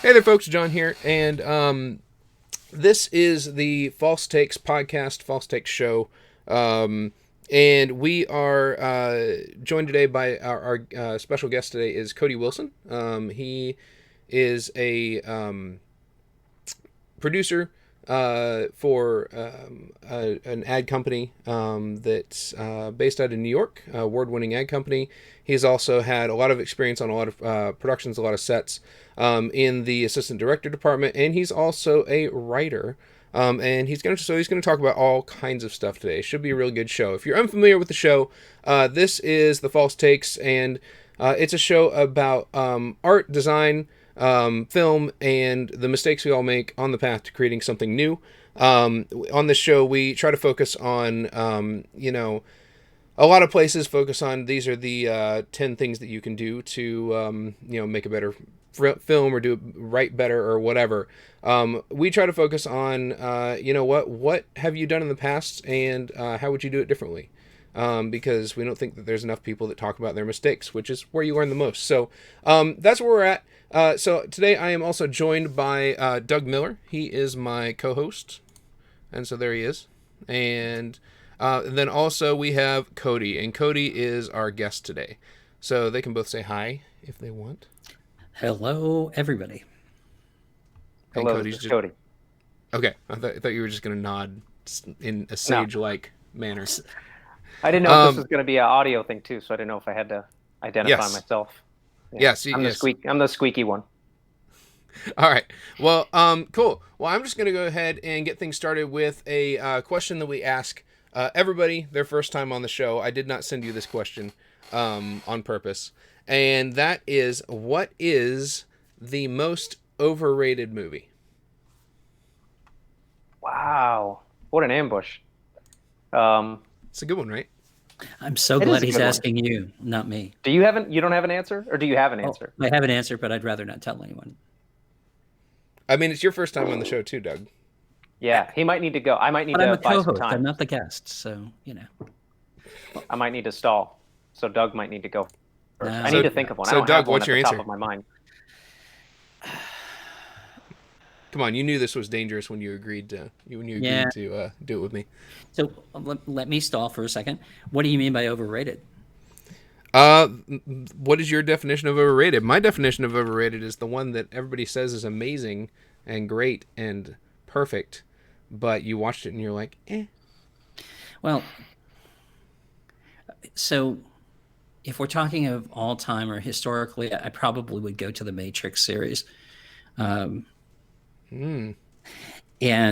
Hey there, folks. John here, and this is the False Takes podcast, False Takes show, and we are joined today by our special guest today is Codey Wilson. He is a producer for an ad company that's based out of New York, award-winning ad company. He's also had a lot of experience on a lot of productions, a lot of sets in the assistant director department, and he's also a writer. And he's going to talk about all kinds of stuff today. It should be a real good show. If you're unfamiliar with the show, this is the False Takes, and it's a show about art, design, film, and the mistakes we all make on the path to creating something new. On this show, we try to focus on, a lot of places focus on these are the 10 things that you can do to, make a better film or do it right better or whatever. We try to focus on, what have you done in the past and how would you do it differently? Because we don't think that there's enough people that talk about their mistakes, which is where you learn the most. So that's where we're at. So today I am also joined by Doug Miller. He is my co-host. And so there he is. And then also we have Codey. And Codey is our guest today. So they can both say hi if they want. Hello, everybody. And Hello, Cody's this is Codey. Okay. I thought you were just going to nod in a sage-like manner. I didn't know if this was going to be an audio thing too, so I didn't know if I had to identify myself. Yeah. Yes, I'm the squeaky one. All right. Well, cool. Well, I'm just going to go ahead and get things started with a question that we ask everybody their first time on the show. I did not send you this question on purpose. And that is, what is the most overrated movie? Wow. What an ambush. It's a good one, right? I'm so glad he's asking you, not me. You don't have an answer? Or do you have an answer? I have an answer, but I'd rather not tell anyone. I mean, it's your first time on the show too, Doug. Yeah, he might need to go. I might need But to I'm a buy some co-host. time. I'm not the guest, so, I might need to stall. So Doug might need to go first. No. I need to think of one. So I don't Doug, have one what's at your the answer? top of my mind. Come on, you knew this was dangerous when you agreed to do it with me. So let me stall for a second. What do you mean by overrated? What is your definition of overrated? My definition of overrated is the one that everybody says is amazing and great and perfect, but you watched it and you're like, eh. Well, so if we're talking of all time or historically, I probably would go to the Matrix series. And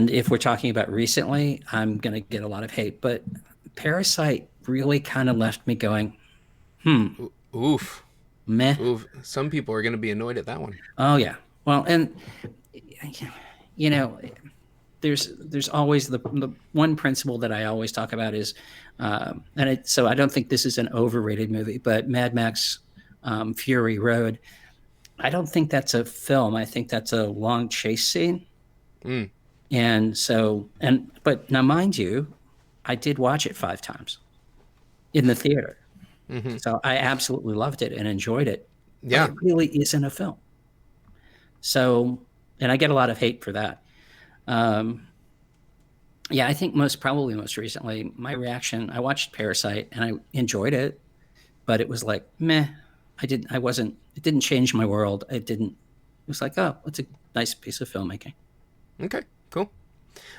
if we're talking about recently, I'm going to get a lot of hate, but Parasite really kind of left me going, Oof. meh. Oof. Some people are going to be annoyed at that one. Oh yeah. Well, and there's always the one principle that I always talk about is, so I don't think this is an overrated movie, but Mad Max, Fury Road, I don't think that's a film. I think that's a long chase scene. But now mind you, I did watch it 5 times in the theater. So I absolutely loved it and enjoyed it. Yeah. But it really isn't a film. So, and I get a lot of hate for that. I think most recently, my reaction, I watched Parasite and I enjoyed it, but it was like, meh. It didn't change my world. It was like, oh, it's a nice piece of filmmaking. Okay, cool.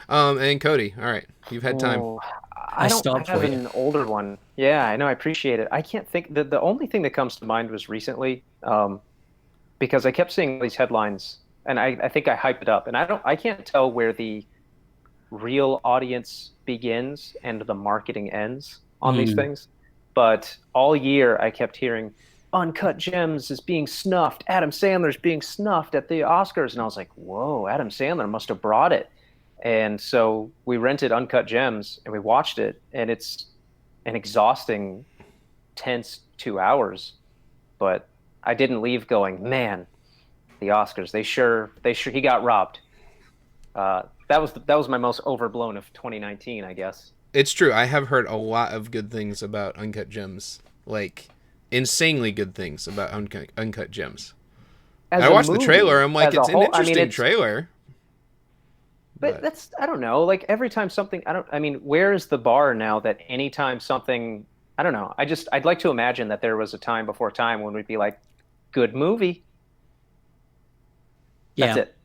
And Codey, all right, you've had time. I don't have an older one. Yeah, I know. I appreciate it. I can't think. The only thing that comes to mind was recently, because I kept seeing these headlines, and I think I hyped it up, and I can't tell where the real audience begins and the marketing ends on these things. But all year I kept hearing, Uncut Gems is being snuffed. Adam Sandler's being snuffed at the Oscars, and I was like, whoa, Adam Sandler must have brought it. And so we rented Uncut Gems and we watched it, and it's an exhausting, tense 2 hours. But I didn't leave going, man, the Oscars, he got robbed. That was my most overblown of 2019, I guess. It's true. I have heard a lot of good things about Uncut Gems, like insanely good things about Uncut Gems. as I a watched the movie, trailer. I'm like, as a it's an whole, interesting trailer. But that's, I don't know, like every time something, I mean, where is the bar now that anytime something, I don't know. I'd like to imagine that there was a time before time when we'd be like, good movie. That's Yeah. it.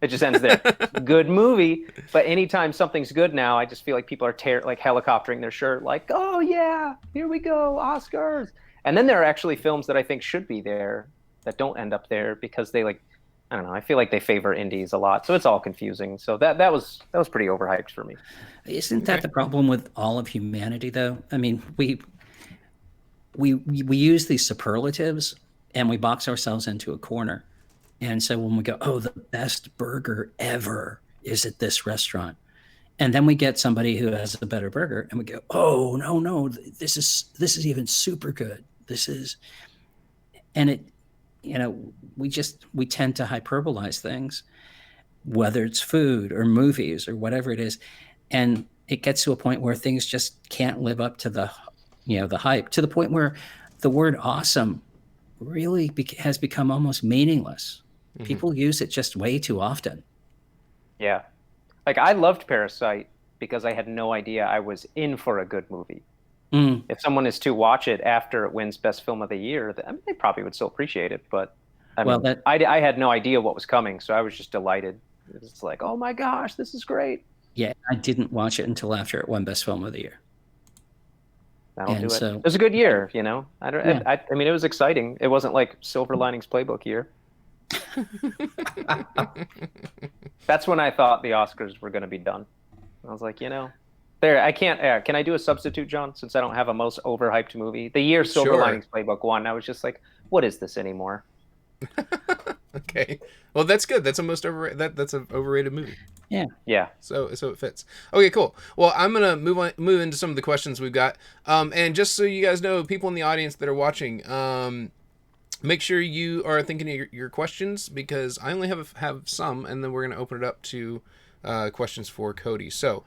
It just ends there. Good movie. But anytime something's good now, I just feel like people are like helicoptering their shirt, like, oh yeah, here we go, Oscars. And then there are actually films that I think should be there that don't end up there because they like, I don't know, I feel like they favor indies a lot. So it's all confusing. So that was pretty overhyped for me. Isn't that the problem with all of humanity, though? I mean, we use these superlatives and we box ourselves into a corner. And so when we go, oh, the best burger ever is at this restaurant, and then we get somebody who has a better burger, and we go, oh no, this is even super good. This is, and it, we tend to hyperbolize things, whether it's food or movies or whatever it is, and it gets to a point where things just can't live up to the hype, to the point where the word awesome really has become almost meaningless. Mm-hmm. People use it just way too often. Yeah. Like I loved Parasite because I had no idea I was in for a good movie. Mm. If someone is to watch it after it wins Best Film of the Year, I mean, they probably would still appreciate it. But I mean, I had no idea what was coming, so I was just delighted. It's like, oh my gosh, this is great. Yeah, I didn't watch it until after it won Best Film of the Year. That'll do it. It was a good year, you know. I mean, it was exciting. It wasn't like Silver Linings Playbook year. That's when I thought the Oscars were going to be done. I was like, I can't. Can I do a substitute, John? Since I don't have a most overhyped movie, the year Silver Linings Playbook won, I was just like, what is this anymore? Okay, well that's good. That's that's an overrated movie. Yeah. So it fits. Okay, cool. Well, I'm gonna move into some of the questions we've got. And just so you guys know, people in the audience that are watching, make sure you are thinking of your questions because I only have some, and then we're gonna open it up to questions for Cody. So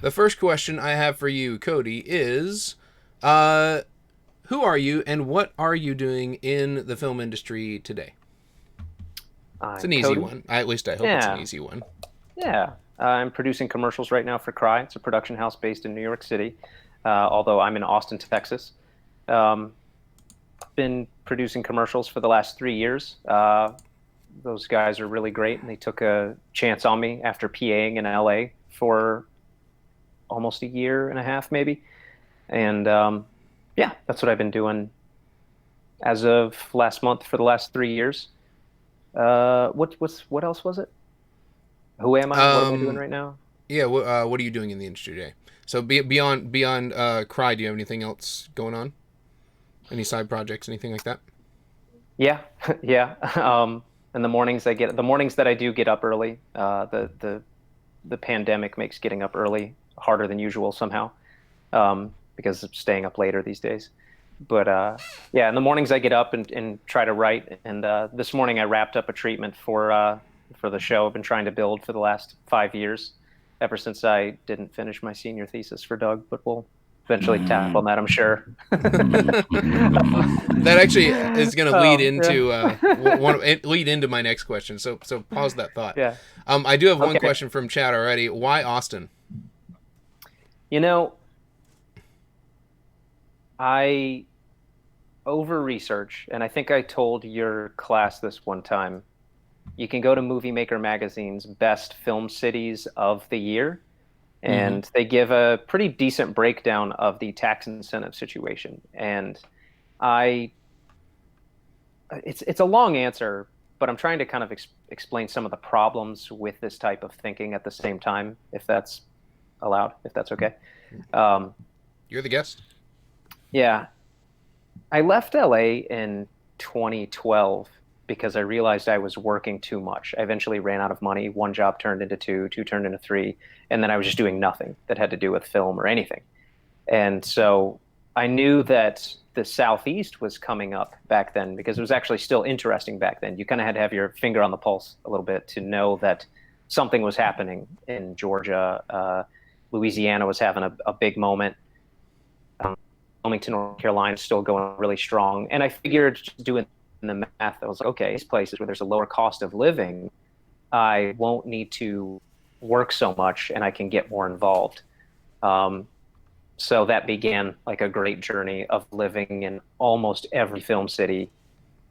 the first question I have for you, Cody, is who are you and what are you doing in the film industry today? It's an easy one. At least I hope it's an easy one. Yeah. I'm producing commercials right now for Cry. It's a production house based in New York City, although I'm in Austin, Texas. Been producing commercials for the last 3 years. Those guys are really great, and they took a chance on me after PAing in LA for almost a year and a half, maybe. And yeah, that's what I've been doing as of last month for the last 3 years. What else was it? Who am I? What am I doing right now? Yeah, what are you doing in the industry today? So beyond Cry, do you have anything else going on? Any side projects, anything like that? Yeah, yeah. And the mornings that I do get up early. The pandemic makes getting up early harder than usual somehow, because of staying up later these days. But yeah, in the mornings I get up and try to write. And this morning I wrapped up a treatment for the show I've been trying to build for the last 5 years, ever since I didn't finish my senior thesis for Doug. But we'll eventually tap on that, I'm sure. That actually is going to lead into my next question. So pause that thought. Yeah. I do have one question from chat already. Why Austin? I over-research, and I think I told your class this one time. You can go to Movie Maker Magazine's Best Film Cities of the Year, and they give a pretty decent breakdown of the tax incentive situation. And it's a long answer, but I'm trying to kind of explain some of the problems with this type of thinking at the same time, if that's allowed, if that's okay. You're the guest. Yeah. I left LA in 2012 because I realized I was working too much. I eventually ran out of money. One job turned into two turned into three, and then I was just doing nothing that had to do with film or anything. And so I knew that the Southeast was coming up back then because it was actually still interesting back then. You kind of had to have your finger on the pulse a little bit to know that something was happening in Georgia. Louisiana was having a big moment. Wilmington, North Carolina is still going really strong. And I figured just doing the math. I was like, okay, these places where there's a lower cost of living, I won't need to work so much and I can get more involved. So that began like a great journey of living in almost every film city,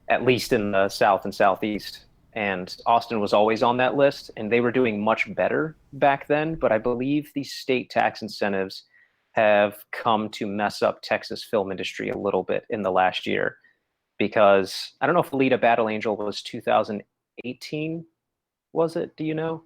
at least in the South and Southeast. And Austin was always on that list, and they were doing much better back then. But I believe these state tax incentives have come to mess up Texas film industry a little bit in the last year, because I don't know if Alita Battle Angel was 2018, was it? Do you know?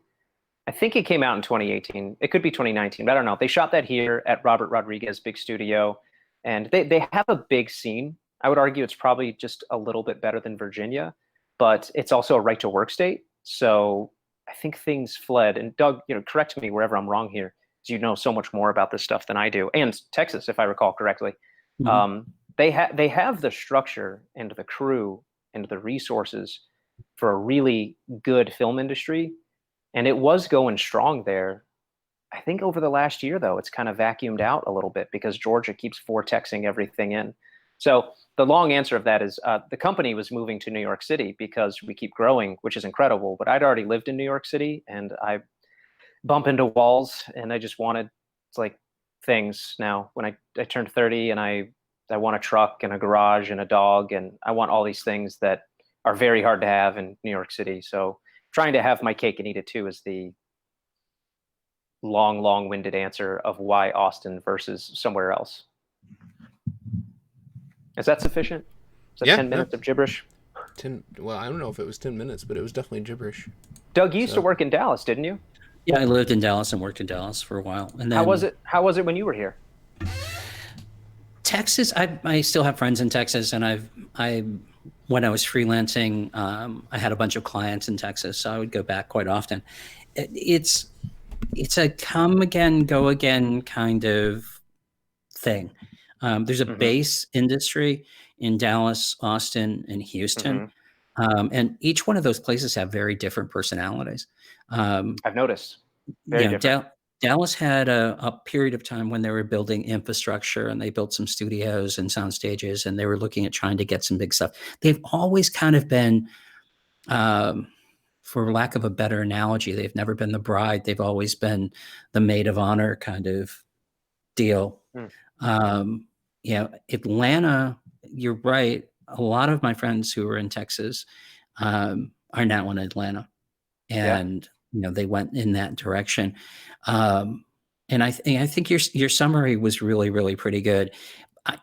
I think it came out in 2018. It could be 2019, but I don't know. They shot that here at Robert Rodriguez big studio, and they have a big scene. I would argue it's probably just a little bit better than Virginia, but it's also a right to work state. So I think things fled. And Doug, correct me wherever I'm wrong here, because you know so much more about this stuff than I do. And Texas, if I recall correctly. Mm-hmm. They have the structure and the crew and the resources for a really good film industry. And it was going strong there. I think over the last year, though, it's kind of vacuumed out a little bit because Georgia keeps vortexing everything in. So the long answer of that is the company was moving to New York City because we keep growing, which is incredible. But I'd already lived in New York City, and I bump into walls, and I just wanted things now. When I turned 30, and I want a truck and a garage and a dog, and I want all these things that are very hard to have in New York City. So trying to have my cake and eat it too is the long-winded answer of why Austin versus somewhere else. Is that sufficient? Is that 10 minutes of gibberish? Well, I don't know if it was 10 minutes, but it was definitely gibberish. Doug, you used to work in Dallas, didn't you? Yeah, I lived in Dallas and worked in Dallas for a while. And then, how was it when you were here? Texas, I still have friends in Texas, and when I was freelancing, I had a bunch of clients in Texas, so I would go back quite often. It's a come again, go again kind of thing. There's a base industry in Dallas, Austin, and Houston, and each one of those places have very different personalities. I've noticed. Very different. Dallas had a period of time when they were building infrastructure, and they built some studios and sound stages, and they were looking at trying to get some big stuff. They've always kind of been, for lack of a better analogy, they've never been the bride. They've always been the maid of honor kind of deal. Atlanta, you're right. A lot of my friends who are in Texas are now in Atlanta, and they went in that direction. And I think your summary was really, really pretty good.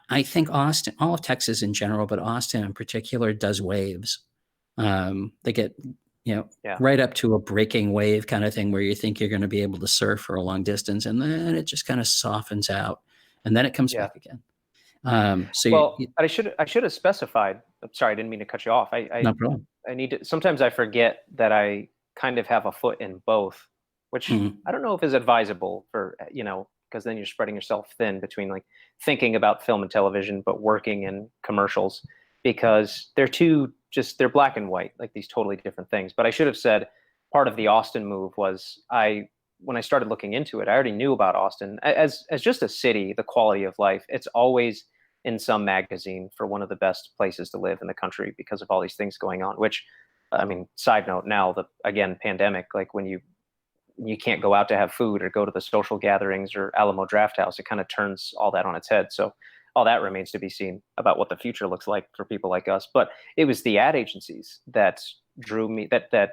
I think Austin, all of Texas in general, but Austin in particular, does waves. They get, right up to a breaking wave kind of thing where you think you're going to be able to surf for a long distance, and then it just kind of softens out, and then it comes back again. I should have specified. I'm sorry, I didn't mean to cut you off. No problem. I need to. Sometimes I forget that I kind of have a foot in both, which I don't know if is advisable for, because then you're spreading yourself thin between thinking about film and television, but working in commercials, because they're black and white, these totally different things. But I should have said part of the Austin move was when I started looking into it, I already knew about Austin as just a city, the quality of life. It's always in some magazine for one of the best places to live in the country because of all these things going on, which, side note now, pandemic, when you can't go out to have food or go to the social gatherings or Alamo Drafthouse, it kind of turns all that on its head. So all that remains to be seen about what the future looks like for people like us. But it was the ad agencies that drew me, that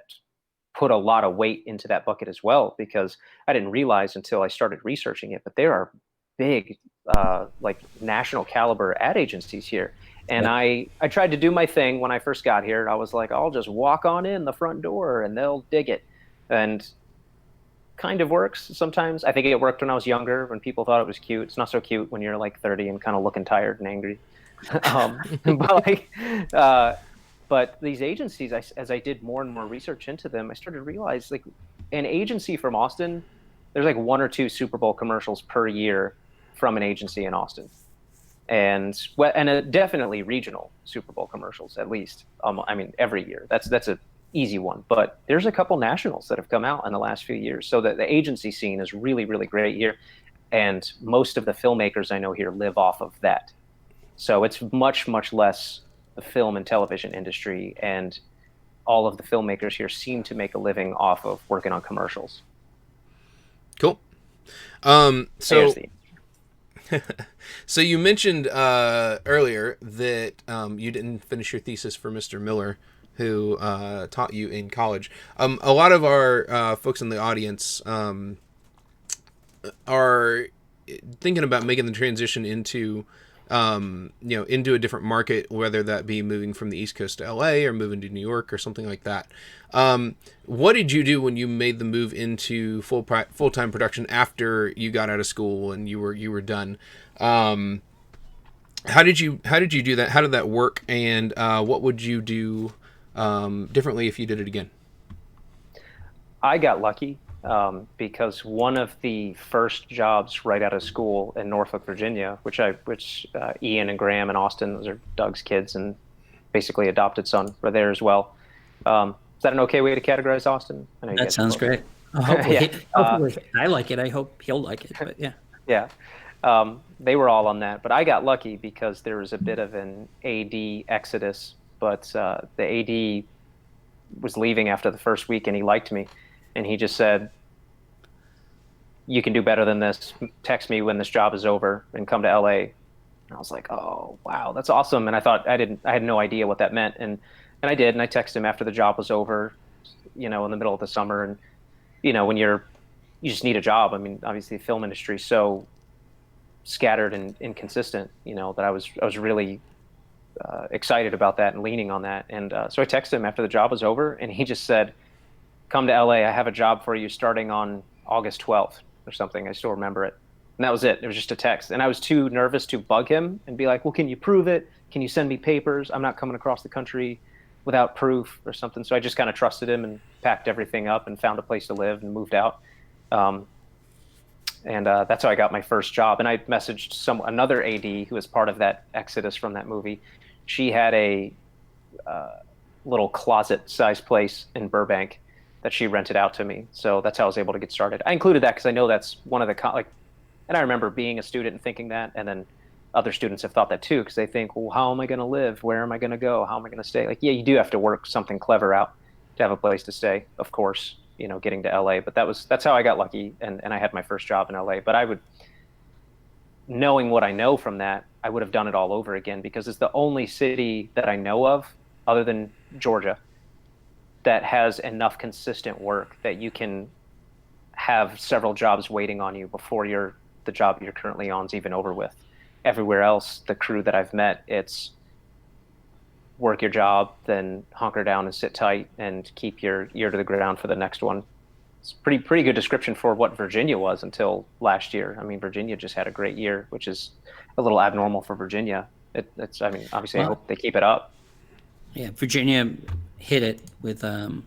put a lot of weight into that bucket as well, because I didn't realize until I started researching it, but there are big, national caliber ad agencies here. And I tried to do my thing when I first got here. I was like, I'll just walk on in the front door and they'll dig it. And kind of works sometimes. I think it worked when I was younger, when people thought it was cute. It's not so cute when you're 30 and kind of looking tired and angry. But these agencies, as I did more and more research into them, I started to realize an agency from Austin, there's 1 or 2 Super Bowl commercials per year from an agency in Austin. And definitely regional Super Bowl commercials, at least. Every year. That's a easy one. But there's a couple nationals that have come out in the last few years. So the agency scene is really, really great here. And most of the filmmakers I know here live off of that. So it's much, much less the film and television industry, and all of the filmmakers here seem to make a living off of working on commercials. Cool. There's the So you mentioned earlier that you didn't finish your thesis for Mr. Miller, who taught you in college. A lot of our folks in the audience are thinking about making the transition into into a different market, whether that be moving from the East Coast to LA or moving to New York or something like that. What did you do when you made the move into full-time production after you got out of school and you were done? How did you do that? How did that work? And what would you do differently if you did it again? I got lucky because one of the first jobs right out of school in Norfolk, Virginia, which Ian and Graham and Austin, those are Doug's kids and basically adopted son, were there as well. Is that an okay way to categorize Austin? I know you That guys sounds great. Hopefully, yeah. hopefully I like it. I hope he'll like it. But yeah. Yeah. They were all on that, but I got lucky because there was a bit of an AD exodus, but the AD was leaving after the first week and he liked me. And he just said, you can do better than this. Text me when this job is over and come to LA. And I was like, oh, wow, that's awesome. And I thought I had no idea what that meant. And I did. And I texted him after the job was over, in the middle of the summer. And, when you just need a job. I mean, obviously the film industry is so scattered and inconsistent, that I was really excited about that and leaning on that. And so I texted him after the job was over and he just said, come to LA. I have a job for you starting on August 12th or something. I still remember it. And that was it. It was just a text. And I was too nervous to bug him and be like, well, can you prove it? Can you send me papers? I'm not coming across the country without proof or something. So I just kind of trusted him and packed everything up and found a place to live and moved out. And that's how I got my first job. And I messaged another AD who was part of that exodus from that movie. She had a little closet-sized place in Burbank that she rented out to me. So that's how I was able to get started. I included that because I know that's one of the and I remember being a student and thinking that, and then other students have thought that too because they think, well, how am I going to live? Where am I going to go? How am I going to stay? Like, yeah, you do have to work something clever out to have a place to stay, of course, getting to LA. But that's how I got lucky, and I had my first job in LA. But knowing what I know from that, I would have done it all over again because it's the only city that I know of, other than Georgia, that has enough consistent work that you can have several jobs waiting on you before the job you're currently on is even over with. Everywhere else, the crew that I've met, it's work your job, then hunker down and sit tight and keep your ear to the ground for the next one. It's pretty good description for what Virginia was until last year. I mean, Virginia just had a great year, which is a little abnormal for Virginia. Obviously, I hope they keep it up. Yeah, Virginia hit it with The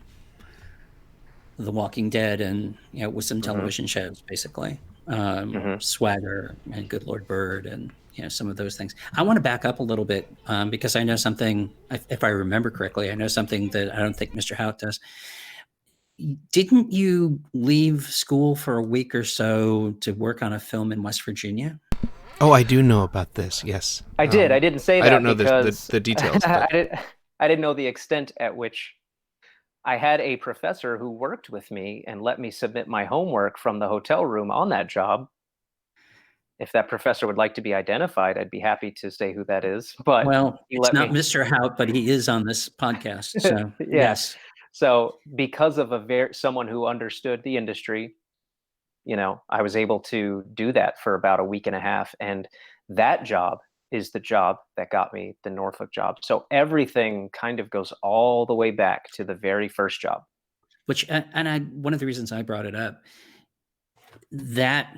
Walking Dead and with some television shows, basically. Swagger and Good Lord Bird and some of those things. I want to back up a little bit because I know something, if I remember correctly, I know something that I don't think Mr. Hout does. Didn't you leave school for a week or so to work on a film in West Virginia? Oh, I do know about this. Yes, I did. I didn't say that. I don't know because the details. But... I didn't know the extent at which I had a professor who worked with me and let me submit my homework from the hotel room on that job. If that professor would like to be identified, I'd be happy to say who that is. But it's not Mr. Hout, but he is on this podcast. So yes. So because of someone who understood the industry, I was able to do that for about a week and a half. And that job is the job that got me the Norfolk job. So everything kind of goes all the way back to the very first job. One of the reasons I brought it up, that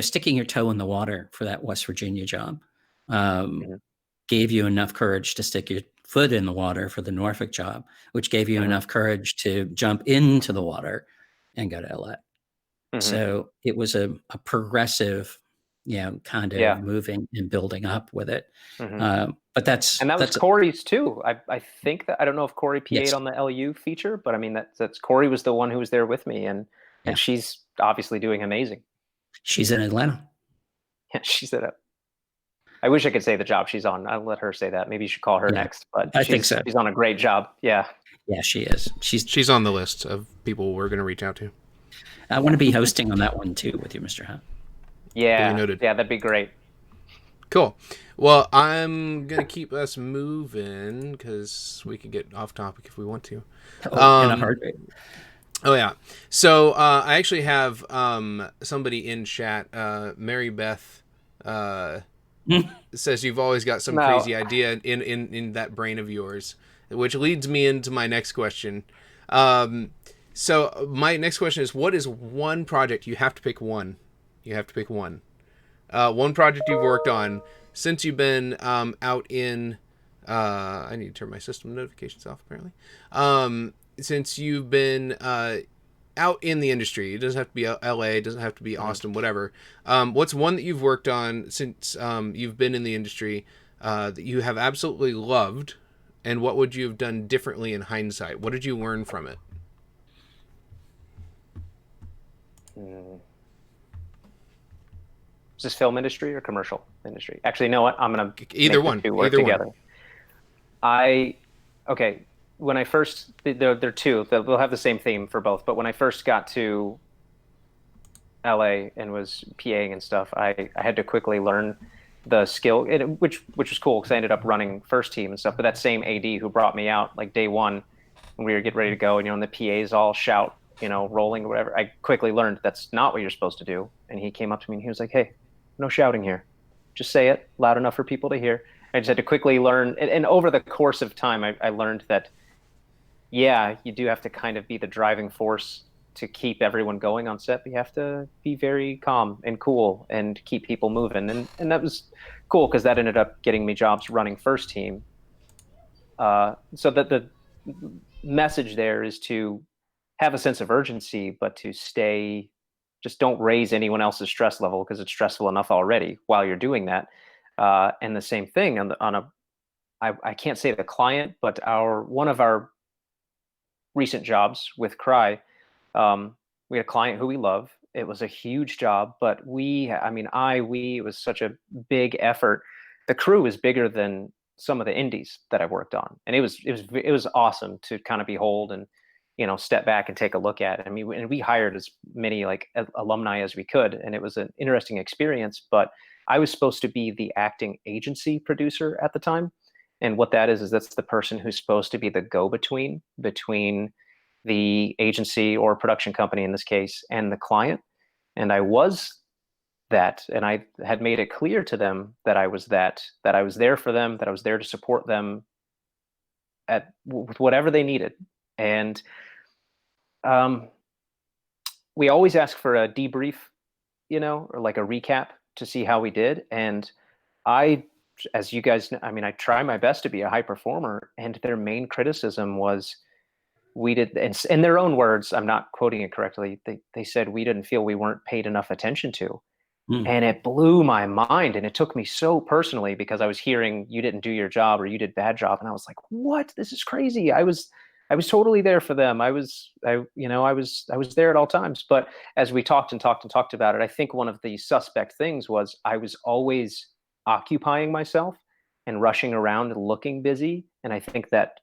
sticking your toe in the water for that West Virginia job gave you enough courage to stick your foot in the water for the Norfolk job, which gave you enough courage to jump into the water and go to LA. So it was a progressive, kind of moving and building up with it. But that was Corey's too. I think that I don't know if Corey PA'd on the LU feature, but I mean that's Corey was the one who was there with me, and she's obviously doing amazing. She's in Atlanta. Yeah, she's at I wish I could say the job she's on. I'll let her say that. Maybe you should call her Yeah, next. But I think so. she's on a great job. Yeah. Yeah, she is. She's on the list of people we're going to reach out to. I want to be hosting on that one too with you, Mr. Hunt. Yeah. Noted. Yeah, that'd be great. Cool. Well, I'm going to keep us moving because we can get off topic if we want to. In a heartbeat. Oh, yeah. So I actually have somebody in chat, Mary Beth, says you've always got some crazy idea in that brain of yours, which leads me into my next question. So my next question is, what is one project, you have to pick one. You have to pick one. One project you've worked on since you've been out in... I need to turn my system notifications off, apparently. Since you've been out in the industry, it doesn't have to be LA, it doesn't have to be Austin, whatever. What's one that you've worked on since you've been in the industry that you have absolutely loved, and what would you have done differently in hindsight? What did you learn from it? Is this film industry or commercial industry? Actually, you know what? I'm going to either one. Work together. Okay. When I first, they're two. They'll have the same theme for both. But when I first got to LA and was PAing and stuff, I had to quickly learn the skill, which was cool because I ended up running first team and stuff. But that same AD who brought me out like day one, when we were getting ready to go, and and the PAs all shout, rolling or whatever. I quickly learned that's not what you're supposed to do. And he came up to me and he was like, "Hey, no shouting here. Just say it loud enough for people to hear." I just had to quickly learn. And over the course of time, I learned that, yeah, you do have to kind of be the driving force to keep everyone going on set, but you have to be very calm and cool and keep people moving. And that was cool because that ended up getting me jobs running first team. So that the message there is to have a sense of urgency, but to stay, just don't raise anyone else's stress level because it's stressful enough already while you're doing that. And the same thing I can't say the client, but one of our recent jobs with Cry, we had a client who we love. It was a huge job, but it was such a big effort. The crew is bigger than some of the indies that I've worked on. And it was awesome to kind of behold and, step back and take a look at it. And we hired as many like alumni as we could. And it was an interesting experience, but I was supposed to be the acting agency producer at the time. And what that is that's the person who's supposed to be the go-between between the agency or production company in this case and the client. And I was that, and I had made it clear to them that I was that I was there for them, that I was there to support them with whatever they needed. And we always ask for a debrief, or like a recap to see how we did. And as you guys know, I try my best to be a high performer, and their main criticism was we did, in their own words, I'm not quoting it correctly, they said we didn't feel we weren't paid enough attention to. And it blew my mind, and it took me so personally because I was hearing you didn't do your job or you did bad job, and I was like, what? This is crazy. I was totally there for them. I was there at all times. But as we talked about it, I think one of the suspect things was I was always occupying myself and rushing around and looking busy. And I think that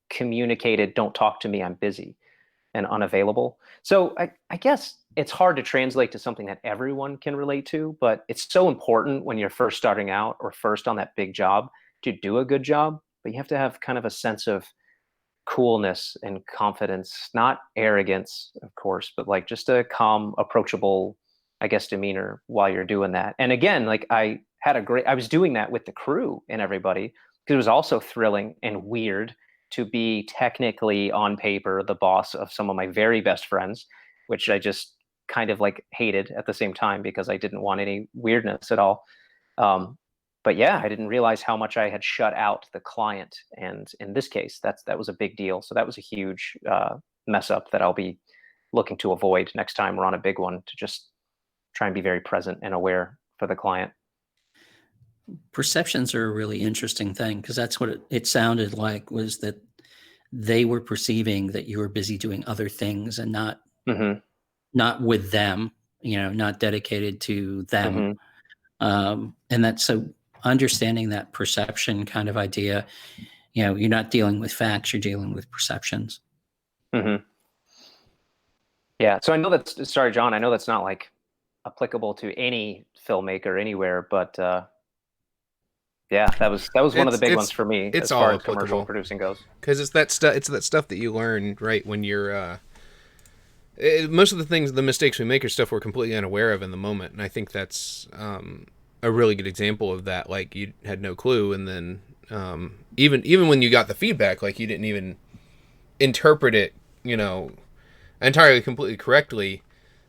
communicated, don't talk to me, I'm busy and unavailable. So I guess it's hard to translate to something that everyone can relate to, but it's so important when you're first starting out or first on that big job to do a good job. But you have to have kind of a sense of coolness and confidence, not arrogance, of course, but like just a calm, approachable, I guess, demeanor while you're doing that. And again, like I was doing that with the crew and everybody because it was also thrilling and weird to be technically on paper the boss of some of my very best friends, which I just kind of like hated at the same time because I didn't want any weirdness at all. But yeah, I didn't realize how much I had shut out the client. And in this case, that was a big deal. So that was a huge mess up that I'll be looking to avoid next time we're on a big one, to just try and be very present and aware for the client. Perceptions are a really interesting thing because that's what it sounded like, was that they were perceiving that you were busy doing other things and not with them, not dedicated to them. And that's so understanding that perception kind of idea. You're not dealing with facts, you're dealing with perceptions. Mm-hmm. Yeah. So I know that's, sorry, John, I know that's not like applicable to any filmmaker anywhere, but yeah, that was one of the big ones for me It's as far all as commercial applicable producing goes. because it's that stuff. It's that stuff that you learn right when you're. Most of the mistakes we make are stuff we're completely unaware of in the moment, and I think that's a really good example of that. Like you had no clue, and then even when you got the feedback, like you didn't even interpret it, entirely completely correctly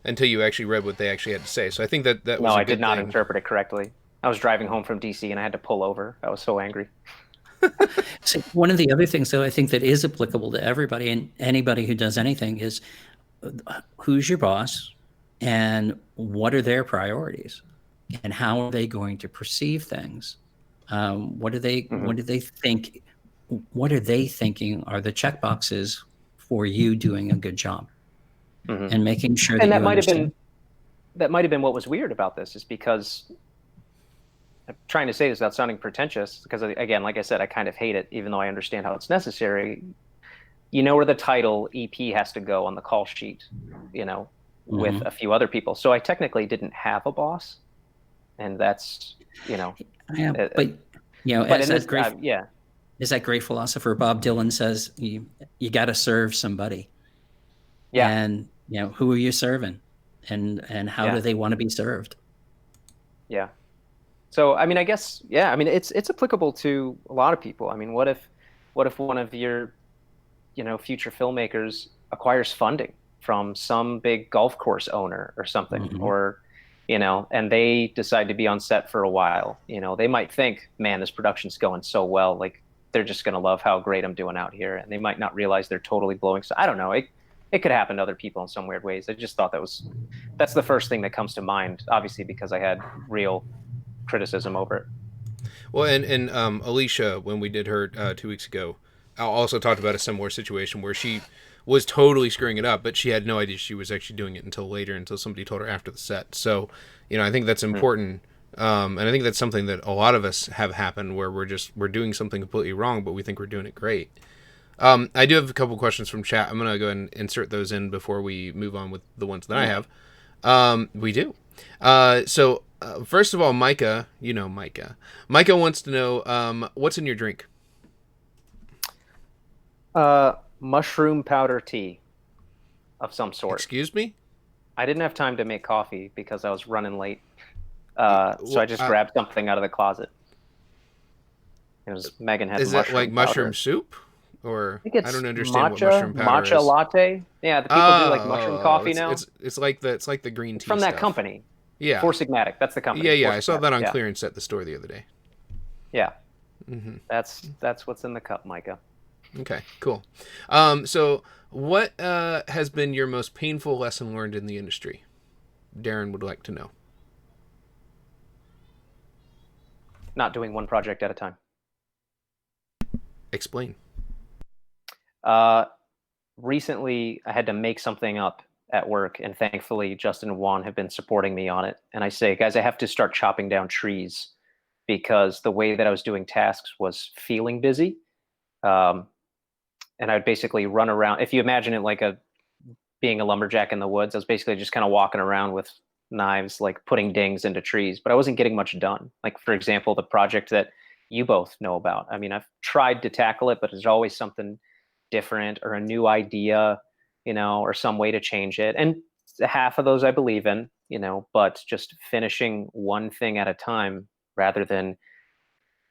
until you actually read what they actually had to say. So I think that was No, a I good did not thing. interpret it correctly. I was driving home from DC and I had to pull over. I was so angry. So one of the other things, though, I think that is applicable to everybody and anybody who does anything is who's your boss and what are their priorities and how are they going to perceive things? What do they think? What are they thinking are the check boxes for you doing a good job and making sure that And you understand? that might have been what was weird about this, is because I'm trying to say this without sounding pretentious, because again, like I said, I kind of hate it, even though I understand how it's necessary. Where the title EP has to go on the call sheet, with a few other people. So I technically didn't have a boss, and that's, Yeah, but but but as in this, that as that great philosopher Bob Dylan says, you got to serve somebody, yeah, and who are you serving, and how do they want to be served? yeah. So I mean, I guess, yeah, I mean, it's applicable to a lot of people. I mean, what if one of your future filmmakers acquires funding from some big golf course owner or something, or and they decide to be on set for a while. They might think, man, this production's going so well, like they're just going to love how great I'm doing out here, and they might not realize they're totally blowing. So I don't know, it could happen to other people in some weird ways. I just thought that's the first thing that comes to mind, obviously, because I had real criticism over it. Well, and Alicia, when we did her 2 weeks ago, also talked about a similar situation where she was totally screwing it up, but she had no idea she was actually doing it until later, until somebody told her after the set. So, I think that's important, and I think that's something that a lot of us have happened where we're doing something completely wrong, but we think we're doing it great. I do have a couple questions from chat. I'm gonna go ahead and insert those in before we move on with the ones that I have. We do. So first of all, Micah, Micah wants to know what's in your drink. Mushroom powder tea of some sort. Excuse me? I didn't have time to make coffee because I was running late. So I just grabbed something out of the closet. It was Megan had Is mushroom it like mushroom powder. soup? Or I think it's don't understand what matcha, mushroom powder matcha is. latte. Yeah, the people do like mushroom coffee now. It's like the green tea from that stuff. company. Yeah. Four Sigmatic. That's the company. Yeah. Four I saw that on Sigmatic, clearance at the store the other day. Yeah. That's what's in the cup, Micah. Okay, cool. So what has been your most painful lesson learned in the industry? Darren would like to know. Not doing one project at a time. Explain. Recently, I had to make something up at work, and thankfully, Justin and Juan have been supporting me on it. And I say, guys, I have to start chopping down trees because the way that I was doing tasks was feeling busy. And I'd basically run around. If you imagine it like being a lumberjack in the woods, I was basically just kind of walking around with knives, like putting dings into trees, but I wasn't getting much done. Like, for example, the project that you both know about. I mean, I've tried to tackle it, but there's always something different or a new idea, or some way to change it. And half of those I believe in, but just finishing one thing at a time rather than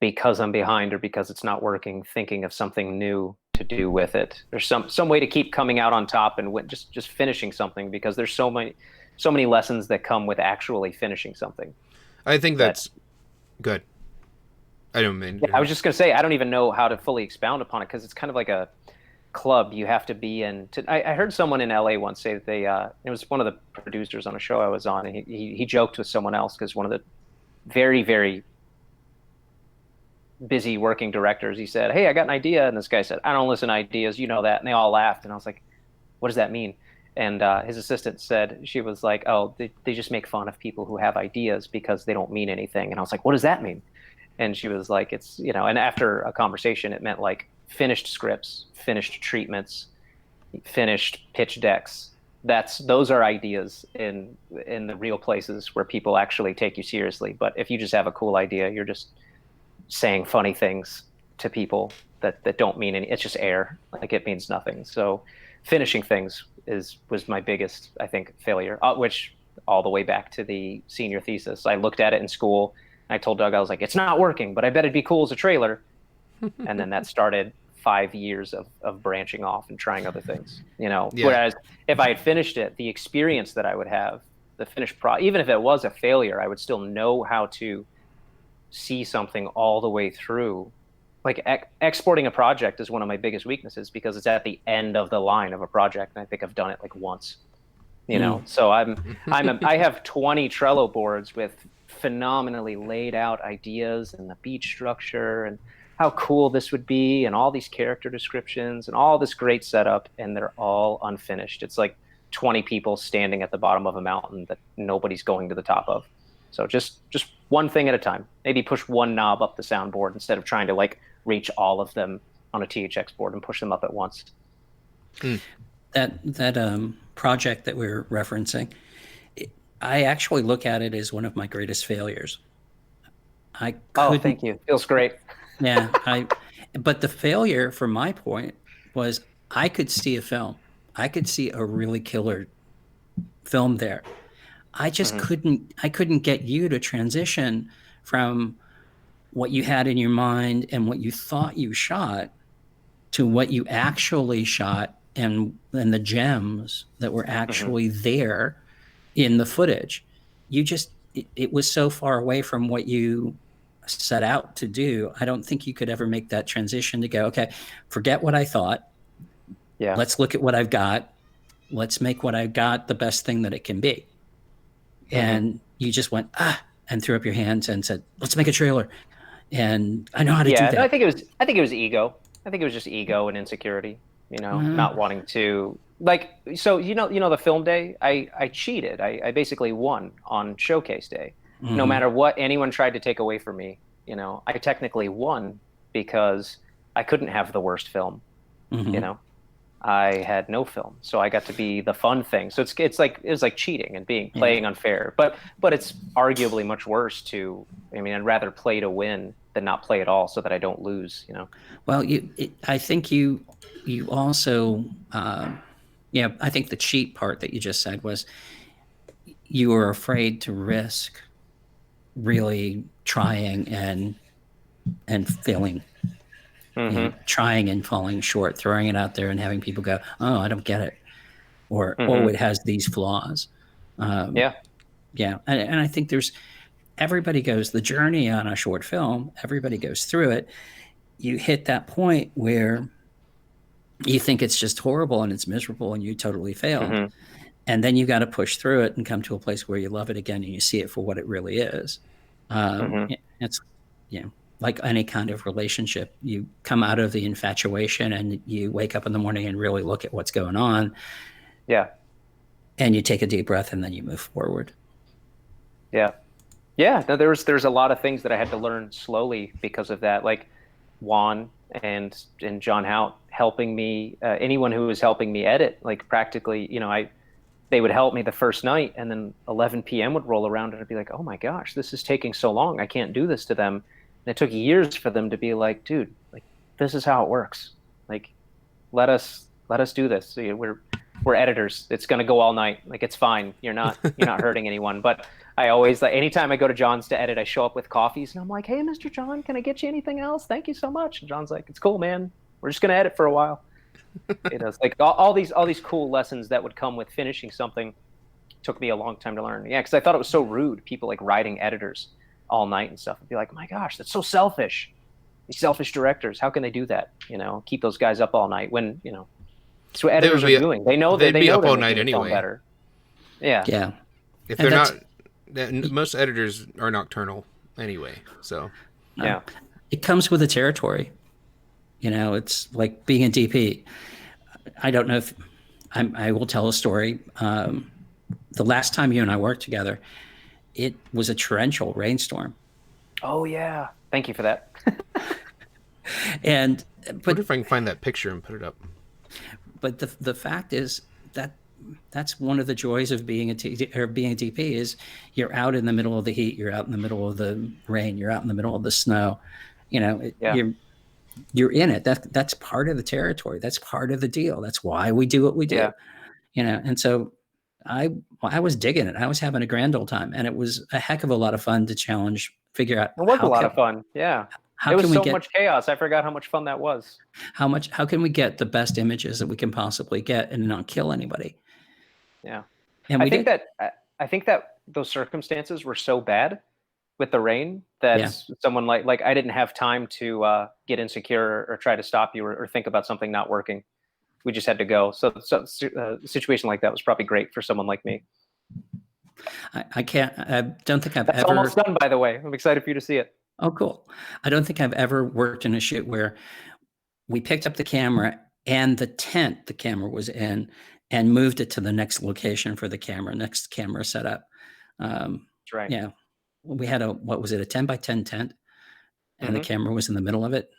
because I'm behind or because it's not working, thinking of something new to do with it. There's some way to keep coming out on top and just finishing something, because there's so many lessons that come with actually finishing something. I think that's good. I don't mean. Yeah, I was just gonna say, I don't even know how to fully expound upon it, because it's kind of like a club you have to be in. I heard someone in LA once say that it was one of the producers on a show I was on, and he joked with someone else, because one of the very, very busy working directors, he said, "Hey, I got an idea," and this guy said, "I don't listen to ideas, you know that," and they all laughed, and I was like, "What does that mean?" And his assistant said, she was like, oh, they just make fun of people who have ideas because they don't mean anything. And I was like, what does that mean? And she was like, it's, and after a conversation, it meant like finished scripts, finished treatments, finished pitch decks. Those are ideas in the real places where people actually take you seriously. But if you just have a cool idea, you're just saying funny things to people that don't mean any. It's just air. Like, it means nothing. So finishing things was my biggest, I think, failure, which all the way back to the senior thesis. I looked at it in school. I told Doug, I was like, it's not working, but I bet it'd be cool as a trailer. And then that started 5 years of branching off and trying other things, Yeah. Whereas if I had finished it, the experience that I would have, the finished even if it was a failure, I would still know how to see something all the way through. Like exporting a project is one of my biggest weaknesses because it's at the end of the line of a project. And I think I've done it like once, So I have 20 Trello boards with phenomenally laid out ideas and the beat structure and how cool this would be and all these character descriptions and all this great setup, and they're all unfinished. It's like 20 people standing at the bottom of a mountain that nobody's going to the top of. So just one thing at a time. Maybe push one knob up the soundboard instead of trying to like reach all of them on a THX board and push them up at once. That project that we're referencing, I actually look at it as one of my greatest failures. Oh, thank you. Feels great. Yeah, but the failure from my point was I could see a film. I could see a really killer film there. I just couldn't get you to transition from what you had in your mind and what you thought you shot to what you actually shot and the gems that were actually there in the footage. It was so far away from what you set out to do. I don't think you could ever make that transition to go, okay, forget what I thought. Yeah. Let's look at what I've got. Let's make what I've got the best thing that it can be. And you just went, and threw up your hands and said, let's make a trailer. And I know how to do that. I think it was ego. I think it was just ego and insecurity, not wanting to so the film day, I cheated. I basically won on showcase day. No matter what anyone tried to take away from me, I technically won because I couldn't have the worst film. I had no film, so I got to be the fun thing. So it's like cheating and playing unfair. But it's arguably much worse I'd rather play to win than not play at all, so that I don't lose. Well, I think you also, I think the cheat part that you just said was you were afraid to risk really trying and failing. Trying and falling short, throwing it out there and having people go, oh, I don't get it. Or it has these flaws. And I think everybody goes the journey on a short film. Everybody goes through it. You hit that point where you think it's just horrible and it's miserable and you totally failed. And then you got to push through it and come to a place where you love it again and you see it for what it really is. It's, like any kind of relationship, you come out of the infatuation and you wake up in the morning and really look at what's going on. Yeah. And you take a deep breath and then you move forward. Yeah. Yeah. No, there's a lot of things that I had to learn slowly because of that. Like Juan and John Hout helping me, anyone who was helping me edit, like practically, they would help me the first night and then 11 p.m. would roll around and I'd be like, oh my gosh, this is taking so long. I can't do this to them. And it took years for them to be like, dude, like this is how it works. Like, let us do this. So we're editors. It's going to go all night. Like, it's fine. You're not hurting anyone. But I always, like, anytime I go to John's to edit, I show up with coffees and I'm like, hey, Mr. John, can I get you anything else? Thank you so much. And John's like, it's cool, man. We're just going to edit for a while. It's like all these cool lessons that would come with finishing something took me a long time to learn. Yeah. Cause I thought it was so rude. People like writing editors all night and stuff. I'd be like, my gosh, that's so selfish. These selfish directors, how can they do that? Keep those guys up all night when, it's what editors are doing. They know that they'd be up all night anyway. Better. Yeah. Yeah. If they're not, most editors are nocturnal anyway. So yeah, it comes with the territory. It's like being a DP. I don't know I will tell a story. The last time you and I worked together, it was a torrential rainstorm. Oh yeah, thank you for that. And I wonder if I can find that picture and put it up. But the fact is that that's one of the joys of being being a DP is you're out in the middle of the heat, you're out in the middle of the rain, you're out in the middle of the snow. You're in it. That's part of the territory. That's part of the deal. That's why we do what we do. Yeah. And so I was digging it. I was having a grand old time, and it was a heck of a lot of fun to figure out. It was a lot of fun. Yeah. How it was can we so get much chaos. I forgot how much fun that was. how can we get the best images that we can possibly get and not kill anybody? Yeah. And I think that those circumstances were so bad with the rain that someone like I didn't have time to get insecure or try to stop you or think about something not working. We just had to go. So a situation like that was probably great for someone like me. I don't think I've That's ever. almost done, by the way. I'm excited for you to see it. Oh, cool. I don't think I've ever worked in a shoot where we picked up the camera and the tent the camera was in and moved it to the next location for the next camera setup. That's right. Yeah. We had a 10 by 10 tent, and the camera was in the middle of it.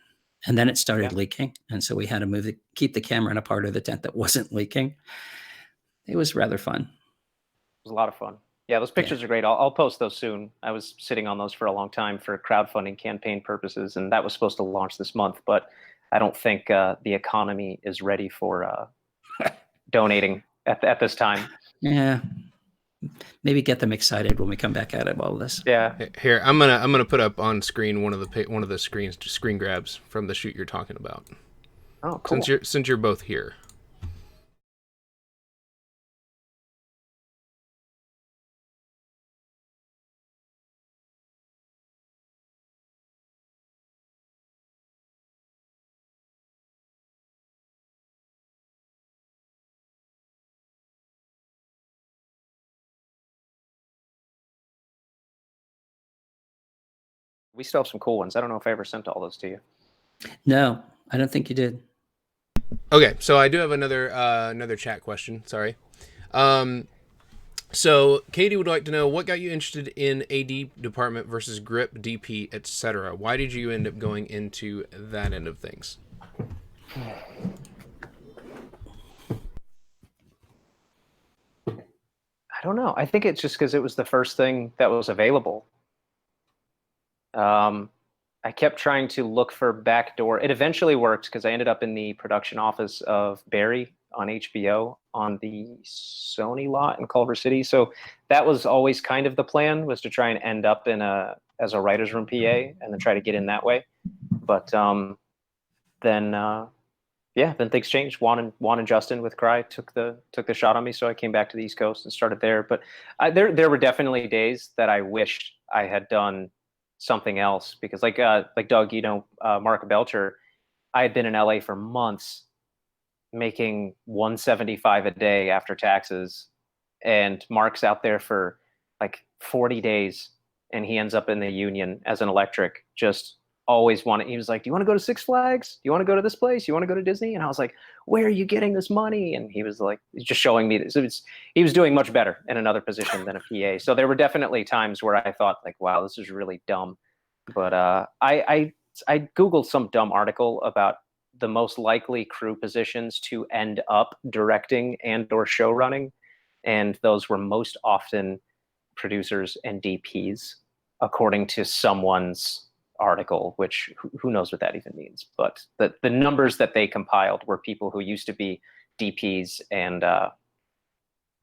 And then it started leaking. And so we had to keep the camera in a part of the tent that wasn't leaking. It was rather fun. It was a lot of fun. Yeah, those pictures are great. I'll post those soon. I was sitting on those for a long time for crowdfunding campaign purposes, and that was supposed to launch this month, but I don't think the economy is ready for donating at this time. Yeah. Maybe get them excited when we come back out of all this. Yeah. Here, I'm gonna put up on screen one of the screen grabs from the shoot you're talking about. Oh, cool. Since you're both here. We still have some cool ones. I don't know if I ever sent all those to you. No, I don't think you did. Okay, so I do have another chat question. Sorry. So Katie would like to know what got you interested in AD department versus grip, DP, etc. Why did you end up going into that end of things? I don't know. I think it's just because it was the first thing that was available. I kept trying to look for backdoor. It eventually worked because I ended up in the production office of Barry on HBO on the Sony lot in Culver City. So that was always kind of the plan, was to try and end up as a writer's room PA and then try to get in that way. But then things changed. Juan and Justin with Cry took the shot on me, so I came back to the East Coast and started there. But there were definitely days that I wished I had done something else, because like Doug, Mark Belcher, I had been in LA for months making $175 a day after taxes, and Mark's out there for like 40 days and he ends up in the union as an electric, just always wanted. He was like, do you want to go to Six Flags? Do you want to go to this place? You want to go to Disney? And I was like, where are you getting this money? And he was like, he's just showing me this. He was doing much better in another position than a PA. So there were definitely times where I thought like, wow, this is really dumb. But I Googled some dumb article about the most likely crew positions to end up directing and or show running. And those were most often producers and DPs, according to someone's article, which who knows what that even means. But the numbers that they compiled were people who used to be DPs and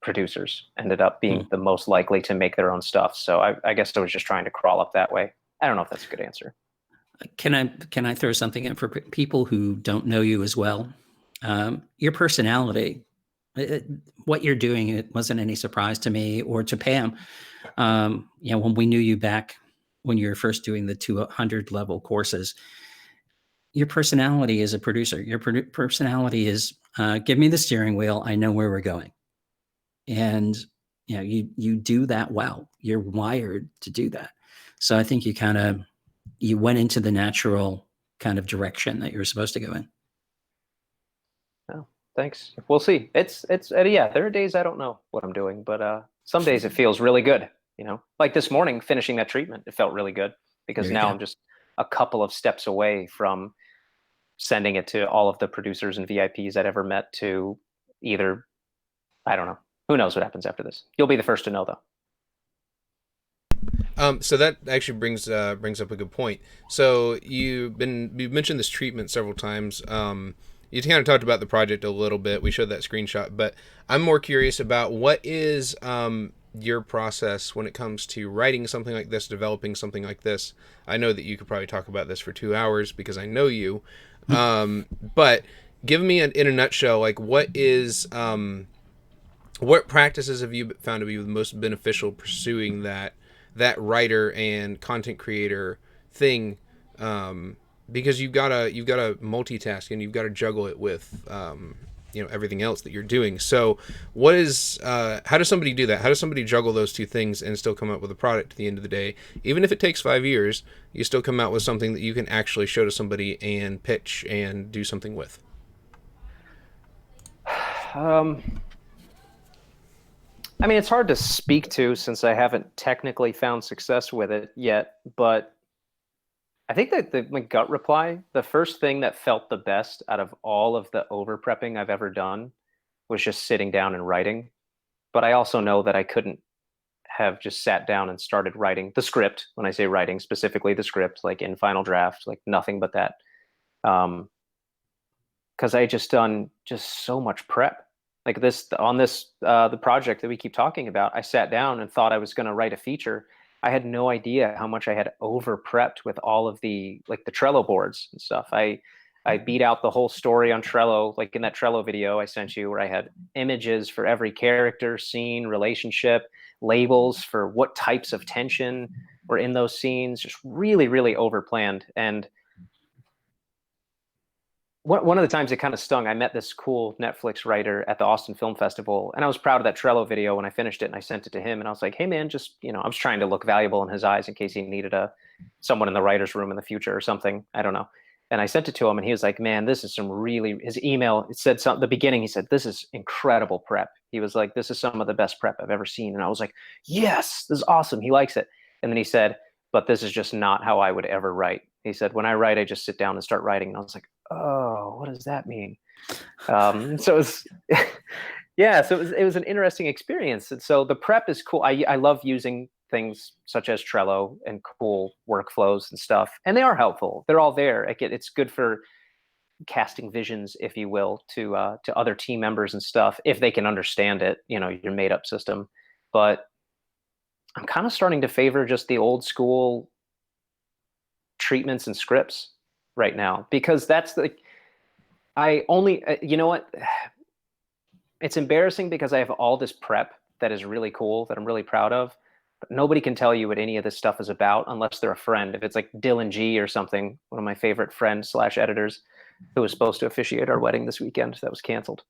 producers ended up being the most likely to make their own stuff. So I guess I was just trying to crawl up that way. I don't know if that's a good answer. Can I throw something in for people who don't know you as well? Your personality, what you're doing, it wasn't any surprise to me or to Pam. When we knew you back when you were first doing the 200 level courses, your personality as a producer, your personality is, give me the steering wheel. I know where we're going. And, you do that well. You're wired to do that. So I think you went into the natural kind of direction that you were supposed to go in. Oh, Thanks. We'll see. It's yeah, there are days I don't know what I'm doing, but some days it feels really good, you know. Like this morning finishing that treatment, it felt really good because now I'm just a couple of steps away from sending it to all of the producers and VIPs I'd ever met to either, I don't know. Who knows what happens after this? You'll be the first to know though. So that actually brings up a good point. So you've mentioned this treatment several times. You kind of talked about the project a little bit. We showed that screenshot, but I'm more curious about what is your process when it comes to writing something like this, developing something like this. I know that you could probably talk about this for 2 hours because I know you. But give me in a nutshell, like what practices have you found to be the most beneficial pursuing that writer and content creator thing, because you've got to multitask and you've got to juggle it with everything else that you're doing. So what is how does somebody do that? How does somebody juggle those two things and still come up with a product at the end of the day? Even if it takes 5 years, you still come out with something that you can actually show to somebody and pitch and do something with. I mean, it's hard to speak to since I haven't technically found success with it yet, but I think that my gut reply, the first thing that felt the best out of all of the over prepping I've ever done was just sitting down and writing. But I also know that I couldn't have just sat down and started writing the script. When I say writing, specifically the script, like in Final Draft, like nothing but that. Because I just done just so much prep. Like the project that we keep talking about, I sat down and thought I was going to write a feature. I had no idea how much I had over prepped with all of the Trello boards and stuff. I beat out the whole story on Trello, like in that Trello video I sent you, where I had images for every character, scene, relationship, labels for what types of tension were in those scenes, just really, really over planned. And one of the times it kind of stung, I met this cool Netflix writer at the Austin Film Festival, and I was proud of that Trello video when I finished it and I sent it to him. And I was like, hey man, just, I was trying to look valuable in his eyes in case he needed someone in the writer's room in the future or something. I don't know. And I sent it to him and he was like, man, this is his email, it said something, the beginning, he said, this is incredible prep. He was like, this is some of the best prep I've ever seen. And I was like, yes, this is awesome. He likes it. And then he said, but this is just not how I would ever write. He said, when I write, I just sit down and start writing. And I was like, oh, what does that mean? So it was an interesting experience. And so the prep is cool. I love using things such as Trello and cool workflows and stuff. And they are helpful. They're all there. It's good for casting visions, if you will, to other team members and stuff, if they can understand it, your made up system. But I'm kind of starting to favor just the old school treatments and scripts right now, because that's you know what? It's embarrassing because I have all this prep that is really cool, that I'm really proud of, but nobody can tell you what any of this stuff is about unless they're a friend. If it's like Dylan G or something, one of my favorite friends / editors, who was supposed to officiate our wedding this weekend, that was canceled.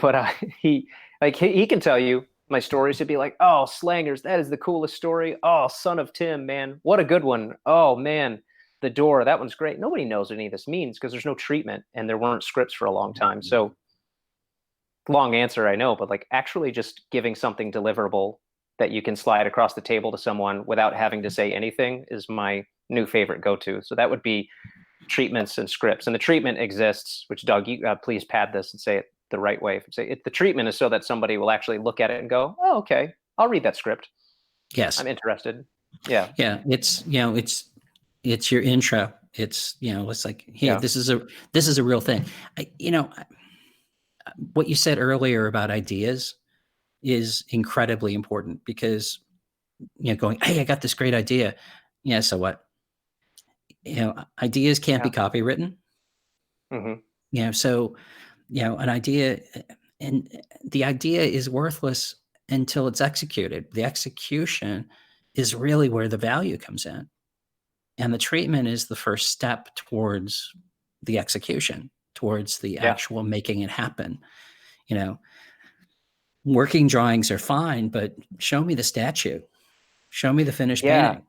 But he can tell you my stories to be like, oh, Slangers, that is the coolest story. Oh, Son of Tim, man, what a good one. Oh man, The Door, that one's great. Nobody knows what any of this means because there's no treatment and there weren't scripts for a long time. So long answer, I know, but like actually just giving something deliverable that you can slide across the table to someone without having to say anything is my new favorite go-to. So that would be treatments and scripts. And the treatment exists, which Doug, you please pad this and say it the right way. The treatment is so that somebody will actually look at it and go, oh, okay, I'll read that script. Yes. I'm interested. Yeah. Yeah. It's your intro. It's, it's like, hey, this is a real thing. What you said earlier about ideas is incredibly important because, going, hey, I got this great idea. Yeah. So what? Ideas can't be copywritten. Mm-hmm. So, an idea, and the idea is worthless until it's executed. The execution is really where the value comes in. And the treatment is the first step towards the execution, towards the actual making it happen. Working drawings are fine, but show me the statue. Show me the finished painting.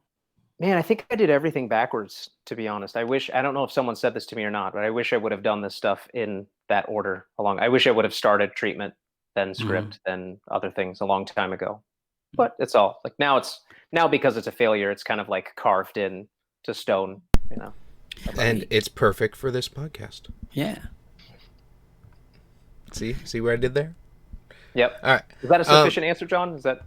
Man, I think I did everything backwards, to be honest. I don't know if someone said this to me or not, but I wish I would have done this stuff in that order along. I wish I would have started treatment, then script, then other things a long time ago. But it's all like now because it's a failure, it's kind of like carved in to stone, you know. And it's perfect for this podcast. Yeah. See what I did there? Yep. All right. Is that a sufficient answer, John? Is that